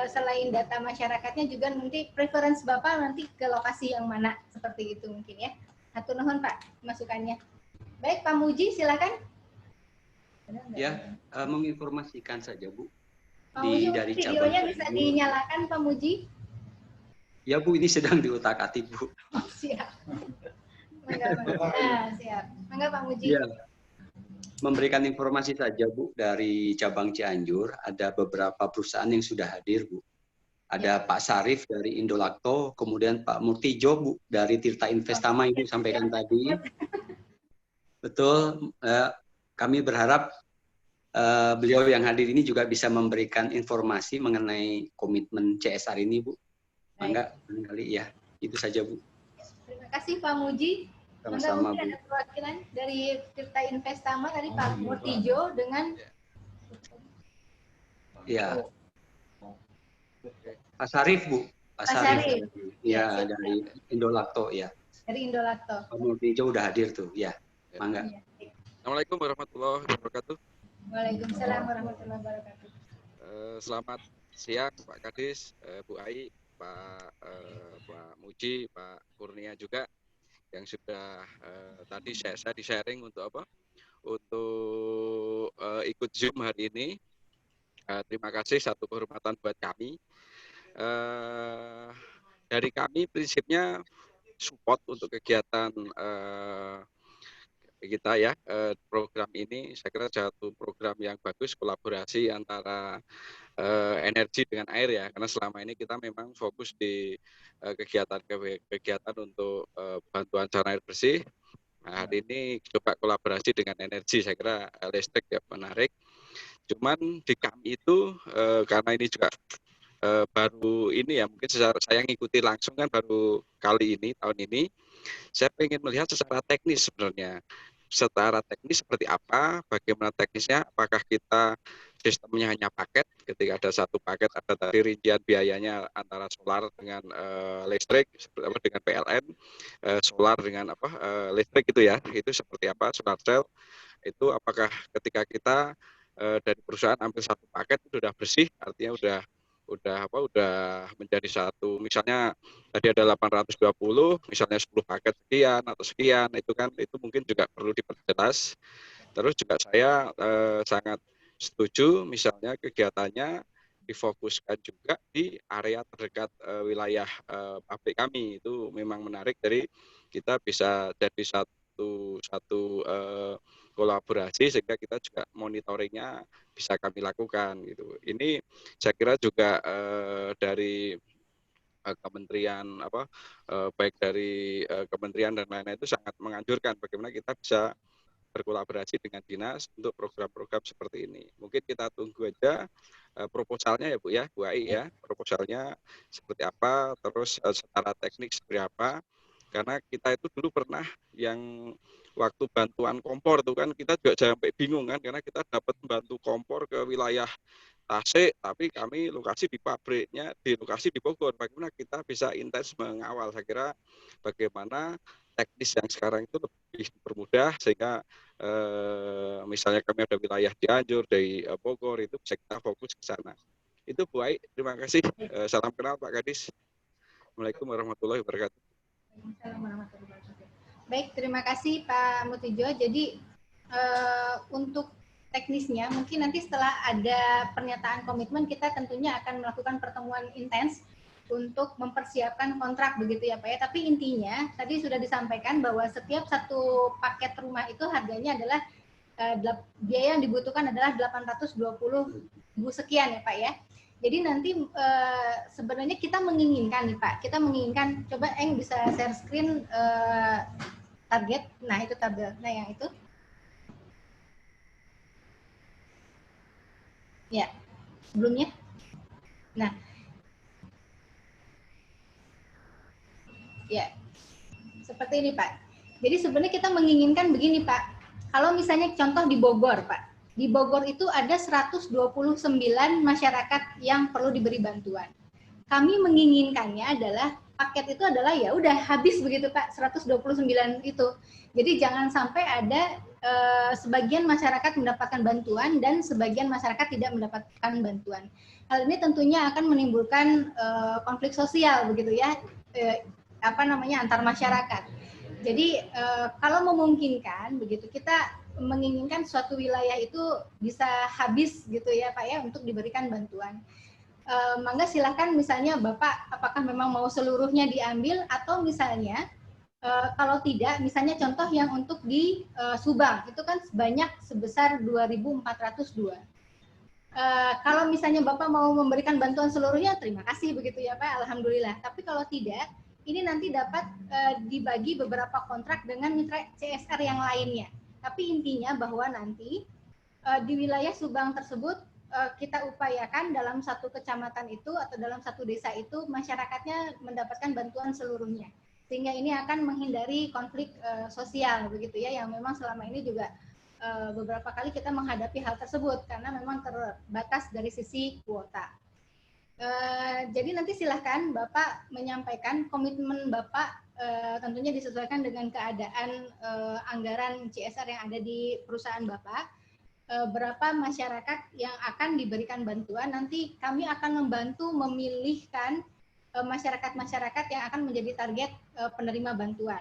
selain data masyarakatnya juga nanti preference Bapak nanti ke lokasi yang mana, seperti itu mungkin ya. Hatur nuhun Pak masukannya. Baik Pak Muji silakan. Ya, menginformasikan saja Bu. Pak Muji, dari videonya bisa dinyalakan Pak Muji? Ya Bu, ini sedang diutak-atik Bu. Oh, siap. Siap. Mangga Pak Muji. Ya. Memberikan informasi saja Bu, dari cabang Cianjur ada beberapa perusahaan yang sudah hadir Bu. Ada Pak Sarif dari Indolakto, kemudian Pak Murtijo Bu dari Tirta Investama yang Ibu sampaikan tadi. Betul, kami berharap beliau yang hadir ini juga bisa memberikan informasi mengenai komitmen CSR ini Bu. Mangga, barangkali ya, itu saja Bu. Terima kasih Pak Muji. Sama-sama Bu. Ada perwakilan dari Tirta Investama dari Pak Murtijo dengan ya Pak Sarif Bu. Pak Sarif. Ya, dari Indolakto ya. Dari Indolakto. Pak Murtijo udah hadir tuh, ya. Mangga. Assalamualaikum warahmatullahi wabarakatuh. Waalaikumsalam warahmatullahi wabarakatuh. Selamat siang Pak Kadis, Bu Ai, Pak Muji, Pak Kurnia juga yang sudah tadi saya di-sharing untuk apa? Untuk ikut Zoom hari ini. terima kasih, satu kehormatan buat kami. Dari kami prinsipnya support untuk kegiatan kita ya, program ini saya kira satu program yang bagus, kolaborasi antara energi dengan air ya, karena selama ini kita memang fokus di kegiatan untuk bantuan sarana air bersih. Nah, hari ini coba kolaborasi dengan energi, saya kira listrik ya menarik. Cuman di kami itu karena ini juga baru ini ya, mungkin saya ngikuti langsung kan baru kali ini, tahun ini, saya ingin melihat secara teknis sebenarnya. Secara teknis seperti apa, bagaimana teknisnya, apakah kita sistemnya hanya paket, ketika ada satu paket, ada tadi rincian biayanya antara solar dengan listrik, seperti apa dengan PLN, solar dengan listrik itu ya, itu seperti apa, solar cell, itu apakah ketika kita dari perusahaan ambil satu paket itu sudah bersih, artinya udah menjadi satu, misalnya tadi ada 820, misalnya 10 paket sekian atau sekian, itu mungkin juga perlu diperjelas. Terus juga saya sangat setuju misalnya kegiatannya difokuskan juga di area terdekat wilayah pabrik kami, itu memang menarik, dari kita bisa jadi satu kolaborasi sehingga kita juga monitoringnya bisa kami lakukan gitu. Ini saya kira juga dari kementerian baik dari kementerian dan lain-lain itu sangat menganjurkan bagaimana kita bisa berkolaborasi dengan dinas untuk program-program seperti ini. Mungkin kita tunggu aja proposalnya ya Bu ya, Bu Ai ya, proposalnya seperti apa, terus secara teknik seperti apa. Karena kita itu dulu pernah yang waktu bantuan kompor itu kan kita juga sampai bingung kan, karena kita dapat bantu kompor ke wilayah Tasik, tapi kami lokasi di pabriknya, di lokasi di Bogor. Bagaimana kita bisa intens mengawal? Saya kira bagaimana teknis yang sekarang itu lebih dipermudah sehingga misalnya kami ada wilayah Cianjur, dari Bogor, itu bisa kita fokus ke sana. Itu Bu Ai, terima kasih. Salam kenal Pak Kadis. Assalamualaikum warahmatullahi wabarakatuh. Baik, terima kasih Pak Mutijo. Jadi untuk teknisnya mungkin nanti setelah ada pernyataan komitmen kita tentunya akan melakukan pertemuan intens untuk mempersiapkan kontrak begitu ya Pak ya. Tapi intinya tadi sudah disampaikan bahwa setiap satu paket rumah itu harganya adalah biaya yang dibutuhkan adalah 820.000 sekian ya Pak ya. Jadi nanti sebenarnya kita menginginkan nih Pak, kita menginginkan, coba Eng bisa share screen target, nah itu tabelnya yang itu. Ya, sebelumnya. Nah, ya, seperti ini Pak. Jadi sebenarnya kita menginginkan begini Pak, kalau misalnya contoh di Bogor Pak, di Bogor itu ada 129 masyarakat yang perlu diberi bantuan. Kami menginginkannya adalah paket itu adalah ya udah habis begitu Pak, 129 itu. Jadi jangan sampai ada sebagian masyarakat mendapatkan bantuan dan sebagian masyarakat tidak mendapatkan bantuan. Hal ini tentunya akan menimbulkan konflik sosial begitu ya, antar masyarakat. Jadi kalau memungkinkan begitu, kita menginginkan suatu wilayah itu bisa habis gitu ya Pak ya untuk diberikan bantuan. Mangga silahkan misalnya Bapak apakah memang mau seluruhnya diambil atau misalnya kalau tidak misalnya contoh yang untuk di Subang itu kan sebanyak sebesar 2.402. Kalau misalnya Bapak mau memberikan bantuan seluruhnya terima kasih begitu ya Pak, alhamdulillah. Tapi kalau tidak, ini nanti dapat dibagi beberapa kontrak dengan mitra CSR yang lainnya. Tapi intinya bahwa nanti di wilayah Subang tersebut kita upayakan dalam satu kecamatan itu atau dalam satu desa itu masyarakatnya mendapatkan bantuan seluruhnya. Sehingga ini akan menghindari konflik sosial begitu ya, yang memang selama ini juga beberapa kali kita menghadapi hal tersebut karena memang terbatas dari sisi kuota. Jadi nanti silahkan Bapak menyampaikan komitmen Bapak, tentunya disesuaikan dengan keadaan anggaran CSR yang ada di perusahaan Bapak, berapa masyarakat yang akan diberikan bantuan. Nanti kami akan membantu memilihkan masyarakat-masyarakat yang akan menjadi target penerima bantuan.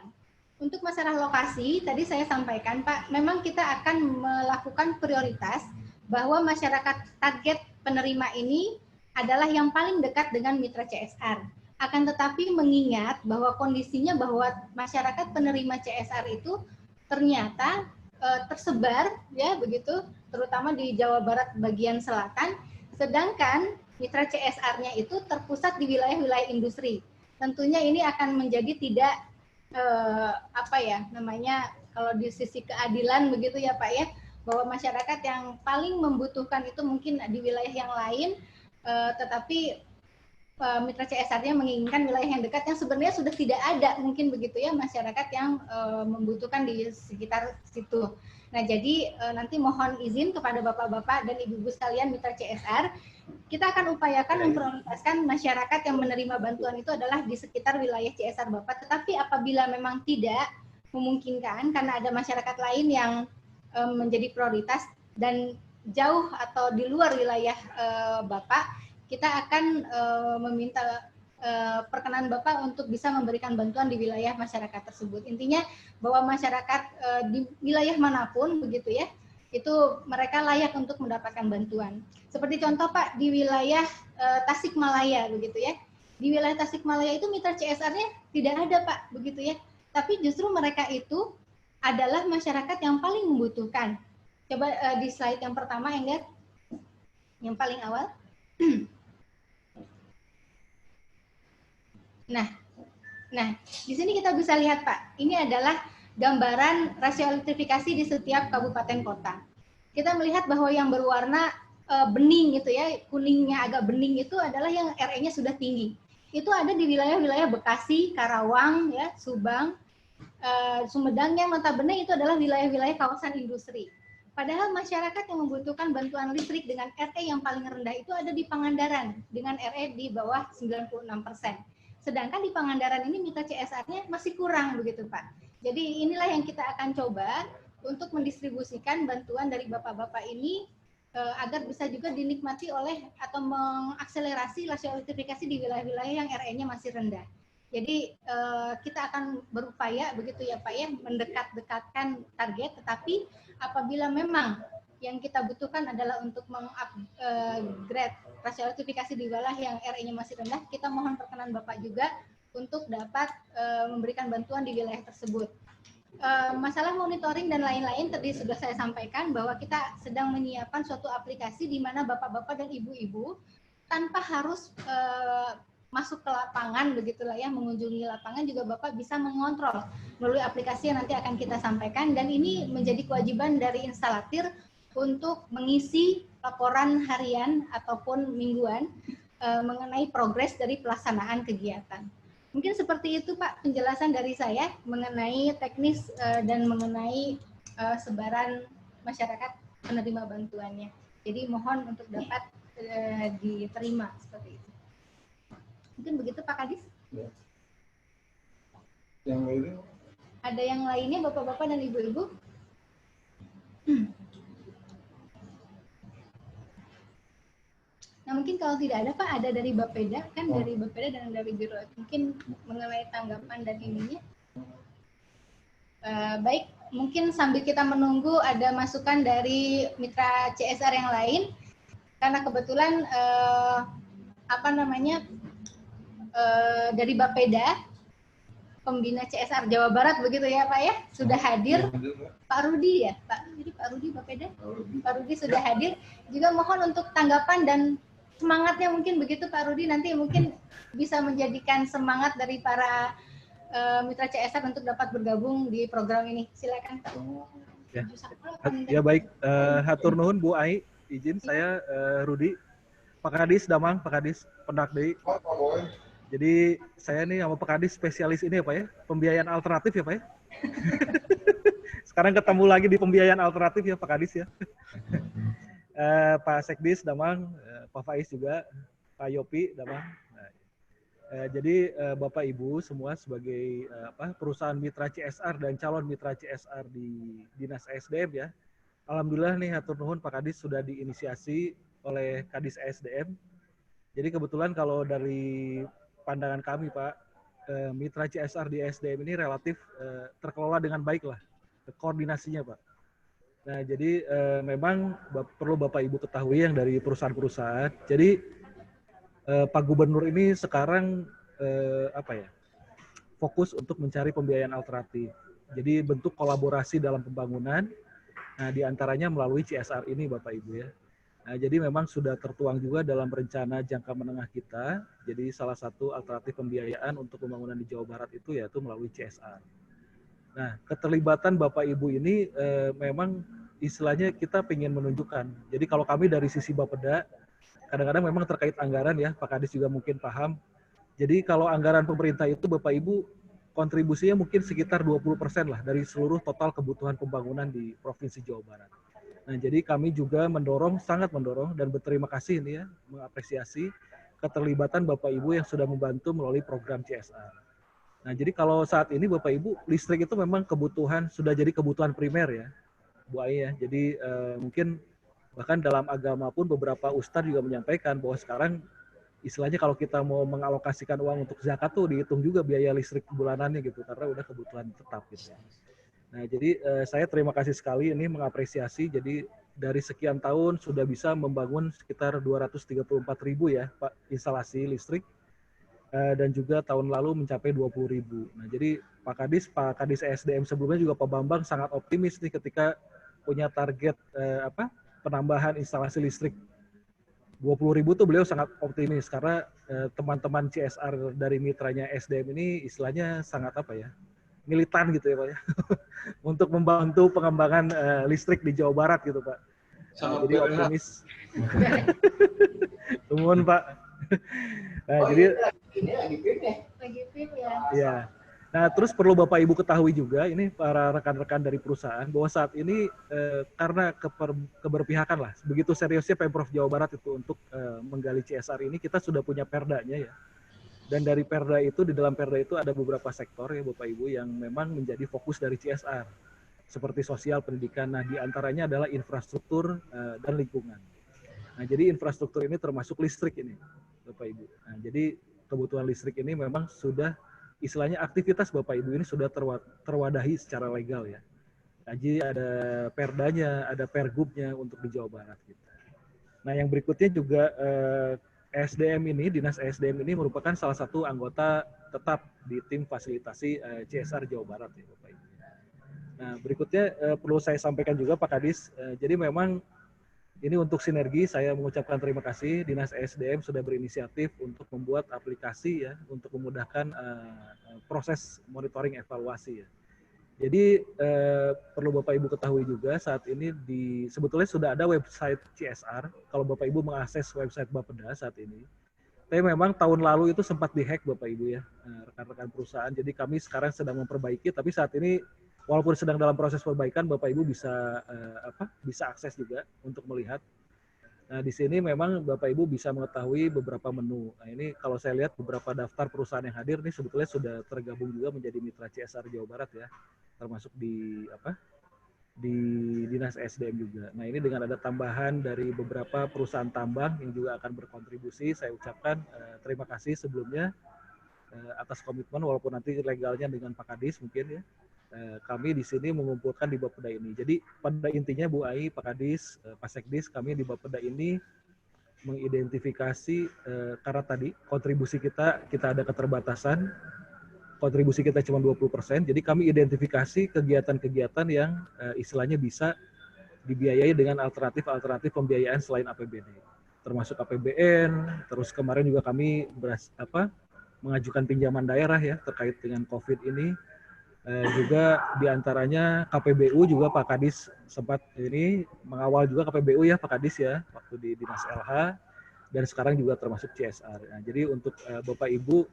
Untuk masalah lokasi, tadi saya sampaikan Pak, memang kita akan melakukan prioritas bahwa masyarakat target penerima ini adalah yang paling dekat dengan mitra CSR. Akan tetapi mengingat bahwa kondisinya bahwa masyarakat penerima CSR itu ternyata tersebar ya begitu, terutama di Jawa Barat bagian selatan, sedangkan mitra CSR-nya itu terpusat di wilayah-wilayah industri. Tentunya ini akan menjadi tidak apa ya namanya, kalau di sisi keadilan begitu ya Pak ya, bahwa masyarakat yang paling membutuhkan itu mungkin di wilayah yang lain, tetapi mitra CSR-nya menginginkan wilayah yang dekat yang sebenarnya sudah tidak ada mungkin begitu ya masyarakat yang membutuhkan di sekitar situ. Nah jadi nanti mohon izin kepada bapak-bapak dan ibu-ibu sekalian mitra CSR, kita akan upayakan memprioritaskan masyarakat yang menerima bantuan itu adalah di sekitar wilayah CSR Bapak. Tetapi apabila memang tidak memungkinkan karena ada masyarakat lain yang menjadi prioritas dan jauh atau di luar wilayah Bapak, kita akan meminta perkenan Bapak untuk bisa memberikan bantuan di wilayah masyarakat tersebut. Intinya bahwa masyarakat di wilayah manapun begitu ya, itu mereka layak untuk mendapatkan bantuan. Seperti contoh Pak, di wilayah Tasikmalaya begitu ya. Di wilayah Tasikmalaya itu mitra CSR-nya tidak ada Pak, begitu ya. Tapi justru mereka itu adalah masyarakat yang paling membutuhkan. Coba di slide yang pertama Enggar, yang paling awal. Nah, di sini kita bisa lihat Pak, ini adalah gambaran rasio elektrifikasi di setiap kabupaten kota. Kita melihat bahwa yang berwarna bening itu ya, kuningnya agak bening itu adalah yang RE-nya sudah tinggi. Itu ada di wilayah-wilayah Bekasi, Karawang, ya, Subang, Sumedang yang notabene itu adalah wilayah-wilayah kawasan industri. Padahal masyarakat yang membutuhkan bantuan listrik dengan RE yang paling rendah itu ada di Pangandaran dengan RE di bawah 96%. Sedangkan di Pangandaran ini mitra CSR-nya masih kurang begitu Pak. Jadi inilah yang kita akan coba untuk mendistribusikan bantuan dari bapak-bapak ini agar bisa juga dinikmati oleh atau mengakselerasi rasio elektrifikasi di wilayah-wilayah yang RE-nya masih rendah. Jadi kita akan berupaya begitu ya Pak ya, mendekat-dekatkan target, tetapi apabila memang yang kita butuhkan adalah untuk mengupgrade rasio elektrifikasi di wilayah yang RE-nya masih rendah, kita mohon perkenan Bapak juga untuk dapat memberikan bantuan di wilayah tersebut. Masalah monitoring dan lain-lain tadi sudah saya sampaikan bahwa kita sedang menyiapkan suatu aplikasi di mana bapak-bapak dan ibu-ibu tanpa harus masuk ke lapangan begitulah ya, mengunjungi lapangan juga Bapak bisa mengontrol melalui aplikasi yang nanti akan kita sampaikan, dan ini menjadi kewajiban dari instalatir untuk mengisi laporan harian ataupun mingguan mengenai progres dari pelaksanaan kegiatan. Mungkin seperti itu Pak penjelasan dari saya mengenai teknis dan mengenai sebaran masyarakat penerima bantuannya. Jadi mohon untuk dapat diterima seperti itu. Mungkin begitu Pak Kadis. Ya. Yang lainnya? Ada yang lainnya Bapak-bapak dan Ibu-ibu? Nah mungkin kalau tidak ada Pak, ada dari Bapeda kan, dari Bapeda dan dari Biro, mungkin mengenai tanggapan dan ininya. Baik, mungkin sambil kita menunggu ada masukan dari mitra CSR yang lain, karena kebetulan dari Bapeda, pembina CSR Jawa Barat begitu ya Pak ya, sudah hadir. Pak Rudi ya, Pak Rudi Bapeda, Pak Rudi sudah hadir. Juga mohon untuk tanggapan dan semangatnya mungkin begitu Pak Rudi, nanti mungkin bisa menjadikan semangat dari para mitra CSR untuk dapat bergabung di program ini. Silakan Pak. Ya baik, hatur nuhun Bu Ai, izin saya Rudi, Pak Kadis Damang, Pak Kadis Pendakdei. Jadi saya nih sama Pak Kadis spesialis ini ya Pak ya, pembiayaan alternatif ya Pak ya. Sekarang ketemu lagi di pembiayaan alternatif ya Pak Kadis ya. Pak Sekdis Damang, Pak Faiz juga, Pak Yopi Damang. Nah, jadi Bapak Ibu semua sebagai perusahaan mitra CSR dan calon mitra CSR di Dinas ESDM ya. Alhamdulillah nih hatur nuhun Pak Kadis sudah diinisiasi oleh Kadis ESDM. Jadi kebetulan kalau dari pandangan kami Pak, mitra CSR di ESDM ini relatif terkelola dengan baik lah, koordinasinya Pak. Nah, jadi memang perlu Bapak Ibu ketahui yang dari perusahaan-perusahaan. Jadi Pak Gubernur ini sekarang fokus untuk mencari pembiayaan alternatif. Jadi bentuk kolaborasi dalam pembangunan. Nah, diantaranya melalui CSR ini, Bapak Ibu ya. Nah, jadi memang sudah tertuang juga dalam rencana jangka menengah kita. Jadi salah satu alternatif pembiayaan untuk pembangunan di Jawa Barat itu yaitu melalui CSR. Nah, keterlibatan Bapak Ibu ini memang istilahnya kita ingin menunjukkan. Jadi kalau kami dari sisi Bapeda, kadang-kadang memang terkait anggaran ya, Pak Kadis juga mungkin paham. Jadi kalau anggaran pemerintah itu Bapak Ibu kontribusinya mungkin sekitar 20% lah dari seluruh total kebutuhan pembangunan di Provinsi Jawa Barat. Nah, jadi kami juga sangat mendorong dan berterima kasih ini ya, mengapresiasi keterlibatan Bapak Ibu yang sudah membantu melalui program CSR. Nah, jadi kalau saat ini Bapak Ibu, listrik itu memang sudah jadi kebutuhan primer ya, Bu Ai ya. Jadi mungkin bahkan dalam agama pun beberapa ustadz juga menyampaikan bahwa sekarang istilahnya kalau kita mau mengalokasikan uang untuk zakat tuh dihitung juga biaya listrik bulanannya gitu, karena udah kebutuhan tetap gitu. Nah, jadi saya terima kasih sekali ini mengapresiasi. Jadi dari sekian tahun sudah bisa membangun sekitar 234.000 ya Pak instalasi listrik. Dan juga tahun lalu mencapai 20.000. Nah, jadi Pak Kadis SDM sebelumnya juga Pak Bambang sangat optimis nih ketika punya target penambahan instalasi listrik 20.000 tuh beliau sangat optimis karena teman-teman CSR dari mitranya SDM ini istilahnya sangat militan gitu ya Pak ya untuk membantu pengembangan listrik di Jawa Barat gitu Pak. Jadi optimis. Tungguin Pak. Nah, jadi lagi PIM ya. Nah, terus perlu Bapak Ibu ketahui juga ini para rekan-rekan dari perusahaan bahwa saat ini karena keberpihakan lah, begitu seriusnya Pemprov Jawa Barat itu untuk menggali CSR ini, kita sudah punya perdanya ya. Dan dari perda itu, di dalam perda itu ada beberapa sektor ya Bapak Ibu yang memang menjadi fokus dari CSR. Seperti sosial, pendidikan, nah diantaranya adalah infrastruktur dan lingkungan. Nah, jadi infrastruktur ini termasuk listrik ini, Bapak Ibu. Nah, jadi kebutuhan listrik ini memang sudah, istilahnya aktivitas Bapak Ibu ini sudah terwadahi secara legal ya. Jadi ada perdanya, ada pergubnya untuk di Jawa Barat. Gitu. Nah, yang berikutnya juga SDM ini, Dinas SDM ini merupakan salah satu anggota tetap di tim fasilitasi CSR Jawa Barat ya Bapak Ibu. Nah, berikutnya perlu saya sampaikan juga Pak Kadis, jadi memang ini untuk sinergi, saya mengucapkan terima kasih Dinas SDM sudah berinisiatif untuk membuat aplikasi ya, untuk memudahkan proses monitoring evaluasi ya. Jadi perlu Bapak Ibu ketahui juga saat ini sebetulnya sudah ada website CSR, kalau Bapak Ibu mengakses website Bapeda saat ini. Tapi memang tahun lalu itu sempat dihack Bapak Ibu ya, rekan-rekan perusahaan, jadi kami sekarang sedang memperbaiki, tapi saat ini walaupun sedang dalam proses perbaikan, Bapak Ibu bisa bisa akses juga untuk melihat. Nah, di sini memang Bapak Ibu bisa mengetahui beberapa menu. Nah, ini kalau saya lihat beberapa daftar perusahaan yang hadir ini sebetulnya sudah tergabung juga menjadi mitra CSR Jawa Barat ya, termasuk di Dinas SDM juga. Nah, ini dengan ada tambahan dari beberapa perusahaan tambang yang juga akan berkontribusi, saya ucapkan terima kasih sebelumnya atas komitmen, walaupun nanti legalnya dengan Pak Kadis mungkin ya. Kami di sini mengumpulkan di Bapeda ini. Jadi pada intinya Bu Ai, Pak Kadis, Pak Sekdis, kami di Bapeda ini mengidentifikasi karena tadi kontribusi kita ada keterbatasan, kontribusi kita cuma 20%, jadi kami identifikasi kegiatan-kegiatan yang istilahnya bisa dibiayai dengan alternatif pembiayaan selain APBD, termasuk APBN, terus kemarin juga kami mengajukan pinjaman daerah ya terkait dengan COVID ini. Juga diantaranya KPBU juga Pak Kadis sempat ini mengawal juga KPBU ya Pak Kadis ya waktu di Dinas LH, dan sekarang juga termasuk CSR. Nah, jadi untuk Bapak Ibu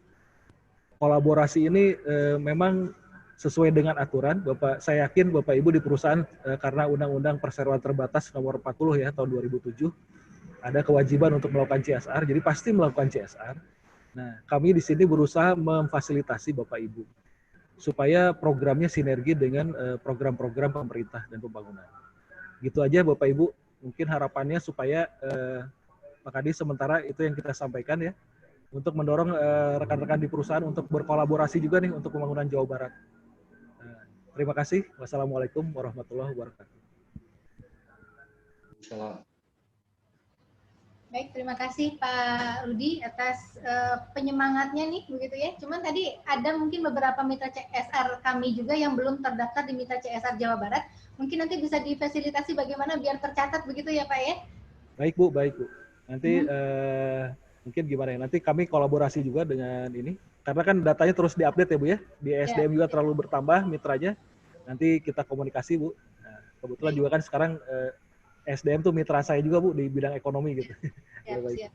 kolaborasi ini memang sesuai dengan aturan. Saya yakin Bapak Ibu di perusahaan karena Undang-Undang Perseroan Terbatas nomor 40 ya tahun 2007 ada kewajiban untuk melakukan CSR, jadi pasti melakukan CSR. Nah, kami di sini berusaha memfasilitasi Bapak Ibu supaya programnya sinergi dengan program-program pemerintah dan pembangunan. Gitu aja Bapak Ibu, mungkin harapannya supaya Pak Kadis sementara itu yang kita sampaikan ya, untuk mendorong rekan-rekan di perusahaan untuk berkolaborasi juga nih untuk pembangunan Jawa Barat. Terima kasih. Wassalamualaikum warahmatullahi wabarakatuh. Salam. Baik, terima kasih Pak Rudi atas penyemangatnya nih, begitu ya. Cuman tadi ada mungkin beberapa mitra CSR kami juga yang belum terdaftar di mitra CSR Jawa Barat. Mungkin nanti bisa difasilitasi bagaimana biar tercatat begitu ya Pak ya. Baik Bu, baik Bu. Nanti mungkin gimana ya, nanti kami kolaborasi juga dengan ini. Karena kan datanya terus diupdate ya Bu ya. Di SDM juga terlalu bertambah mitranya. Nanti kita komunikasi Bu. Nah, kebetulan juga kan sekarang SDM tuh mitra saya juga Bu di bidang ekonomi gitu. Siap.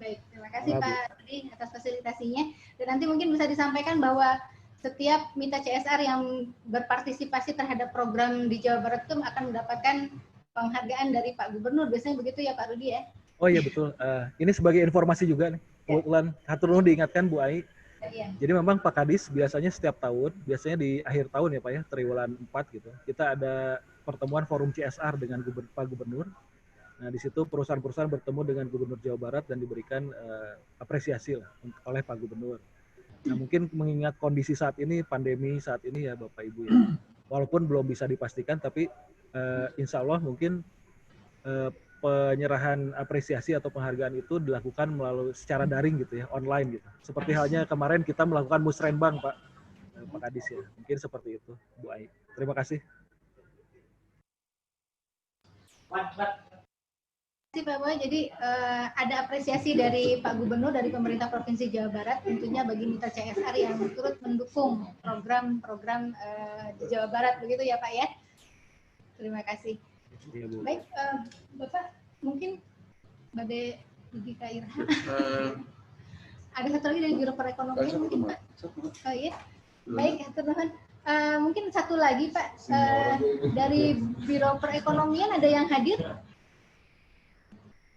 Baik, terima kasih Pak Rudi atas fasilitasinya. Dan nanti mungkin bisa disampaikan bahwa setiap mitra CSR yang berpartisipasi terhadap program di Jawa Barat itu akan mendapatkan penghargaan dari Pak Gubernur. Biasanya begitu ya Pak Rudi ya? Oh iya betul. Ini sebagai informasi juga nih. Kebetulan hatur nuhun diingatkan Bu Ai. Iya. Jadi memang Pak Kadis biasanya setiap tahun, biasanya di akhir tahun ya Pak ya, triwulan 4 gitu. Kita ada pertemuan forum CSR dengan Pak Gubernur. Nah, di situ perusahaan-perusahaan bertemu dengan Gubernur Jawa Barat dan diberikan apresiasi lah oleh Pak Gubernur. Nah, mungkin mengingat kondisi saat ini, pandemi saat ini ya Bapak Ibu ya. Walaupun belum bisa dipastikan, tapi insya Allah mungkin penyerahan apresiasi atau penghargaan itu dilakukan melalui secara daring gitu ya, online gitu. Seperti halnya kemarin kita melakukan musrenbang Pak Kadis ya. Mungkin seperti itu Bu Ai. Terima kasih. Terima kasih Pak Boy. Jadi ada apresiasi dari Pak Gubernur dari pemerintah Provinsi Jawa Barat tentunya bagi mitra CSR yang turut mendukung program-program di Jawa Barat begitu ya Pak ya. Terima kasih. Baik Bapak mungkin Bade Logika Irha. Ada satu lagi dari Biro Perekonomian mungkin Pak. Oh iya. Baik teman-teman. Mungkin satu lagi Pak, dari Biro Perekonomian ada yang hadir?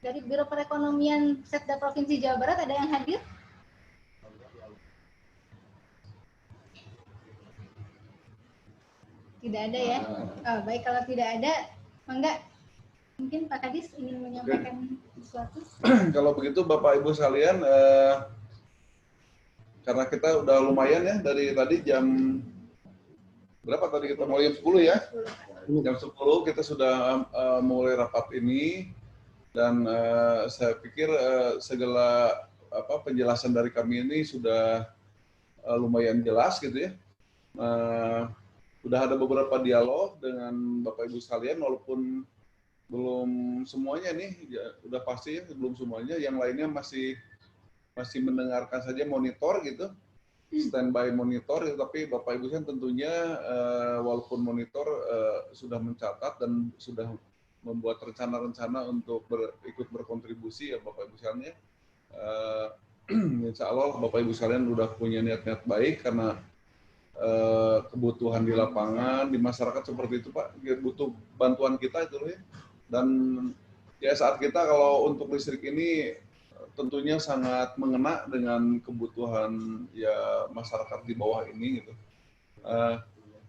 Dari Biro Perekonomian Setda Provinsi Jawa Barat ada yang hadir? Tidak ada ya? Oh, baik, kalau tidak ada, enggak. Mungkin Pak Kadis ingin menyampaikan sesuatu? Kalau begitu Bapak Ibu sekalian, karena kita udah lumayan ya dari tadi jam berapa tadi kita mulai jam 10 ya? Jam 10 kita sudah mulai rapat ini dan saya pikir segala penjelasan dari kami ini sudah lumayan jelas gitu ya. Udah ada beberapa dialog dengan Bapak Ibu sekalian walaupun belum semuanya nih, ya, udah pasti ya belum semuanya, yang lainnya masih mendengarkan saja monitor gitu. Standby monitor, tapi Bapak Ibu sekalian tentunya walaupun monitor sudah mencatat dan sudah membuat rencana-rencana untuk ikut berkontribusi ya Bapak Ibu sekalian ya. Insya Allah Bapak Ibu sekalian udah punya niat-niat baik karena kebutuhan di lapangan, di masyarakat seperti itu Pak, butuh bantuan kita itu ya. Dan ya saat kita kalau untuk listrik ini tentunya sangat mengena dengan kebutuhan ya masyarakat di bawah ini gitu.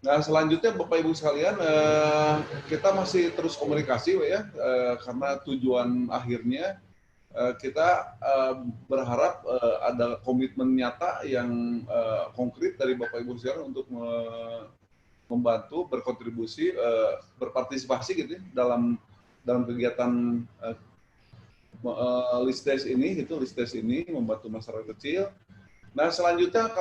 Nah selanjutnya Bapak Ibu sekalian kita masih terus komunikasi ya karena tujuan akhirnya kita berharap ada komitmen nyata yang konkret dari Bapak Ibu sekalian untuk membantu berkontribusi berpartisipasi gitu ya, dalam kegiatan Lisdes ini membantu masyarakat kecil. Nah selanjutnya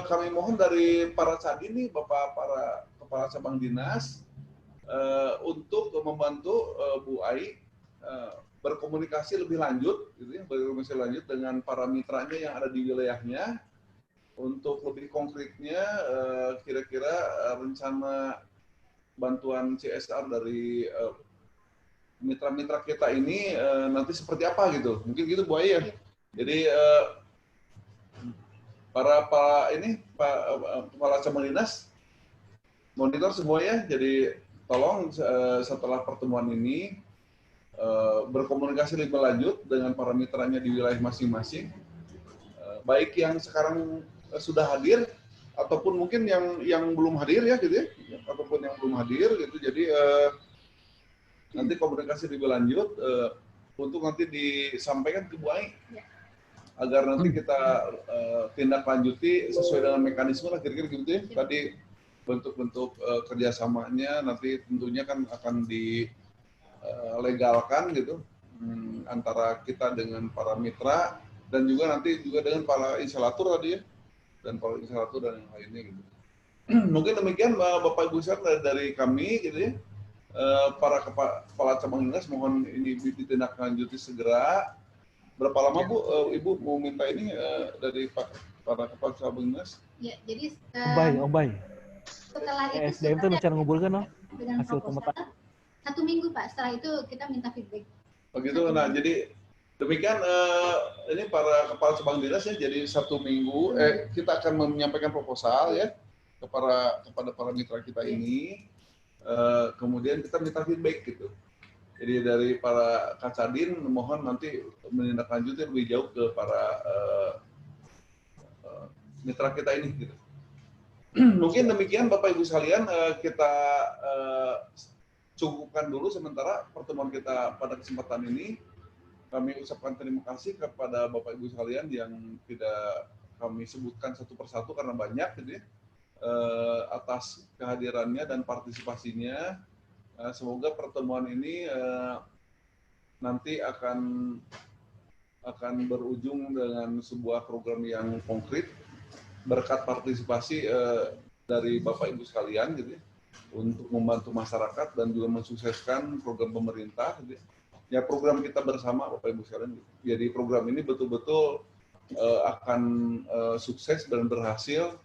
kami mohon dari para cadi nih para kepala cabang dinas untuk membantu Bu Ai berkomunikasi lebih lanjut, gitu ya, berkomunikasi lanjut dengan para mitranya yang ada di wilayahnya untuk lebih konkretnya kira-kira rencana bantuan CSR dari mitra-mitra kita ini nanti seperti apa gitu, mungkin gitu Bu Ai ya. Jadi para kepala cabang dinas monitor semuanya. Jadi tolong setelah pertemuan ini berkomunikasi lebih lanjut dengan para mitranya di wilayah masing-masing, baik yang sekarang sudah hadir ataupun mungkin yang belum hadir ya gitu ya, ataupun yang belum hadir gitu. Jadi nanti komunikasi lebih lanjut untuk nanti disampaikan ke Bu Ai agar nanti kita tindak lanjuti sesuai dengan mekanisme lah kira-kira gitu ya. Tadi bentuk-bentuk kerjasamanya nanti tentunya kan akan legalkan gitu antara kita dengan para mitra dan juga nanti juga dengan para instalator tadi ya, dan para instalator dan yang lainnya gitu. Mungkin demikian Bapak Ibu sekalian dari kami gitu ya. Para kepala cabang dinas mohon ini ditindaklanjuti segera. Berapa lama Bu Ibu mau minta ini dari para kepala cabang dinas? Ya, jadi Om Bay. setelah itu SDM itu rencana ngumpulkan dengan hasil proposal pemetaan. 1 minggu Pak. Setelah itu kita minta feedback. Begitu. Nah, jadi demikian ini para kepala cabang dinas ya. Jadi 1 minggu kita akan menyampaikan proposal ya kepada para mitra kita ini. Kemudian kita minta feedback gitu. Jadi dari para Kacadin mohon nanti menindaklanjuti lebih jauh ke para mitra kita ini gitu. Mungkin demikian Bapak Ibu sekalian, kita cukupkan dulu sementara pertemuan kita pada kesempatan ini. Kami ucapkan terima kasih kepada Bapak Ibu sekalian yang tidak kami sebutkan satu persatu karena banyak gitu ya, atas kehadirannya dan partisipasinya. Semoga pertemuan ini nanti akan berujung dengan sebuah program yang konkret berkat partisipasi dari Bapak Ibu sekalian gitu ya, untuk membantu masyarakat dan juga mensukseskan program pemerintah gitu ya. Ya, program kita bersama Bapak Ibu sekalian gitu. Jadi program ini betul-betul akan sukses dan berhasil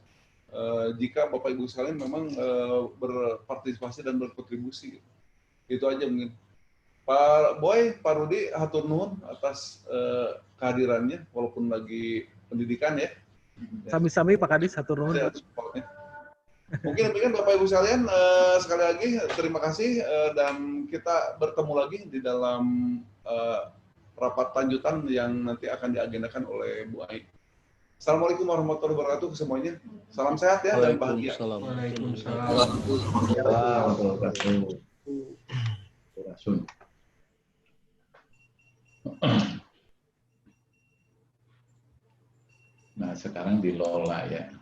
jika Bapak Ibu sekalian memang berpartisipasi dan berkontribusi gitu. Itu aja mungkin. Pak Boy, Pak Rudi, hatur nuhun atas kehadirannya walaupun lagi pendidikan ya. Sami-sami Pak Kadis, hatur nuhun. Mungkin demikian Bapak Ibu sekalian, sekali lagi terima kasih dan kita bertemu lagi di dalam rapat lanjutan yang nanti akan diagendakan oleh Bu Ai. Assalamualaikum warahmatullahi wabarakatuh semuanya. Salam sehat ya dan bahagia. Waalaikumsalam warahmatullahi wabarakatuh. Nah, sekarang di Lola ya.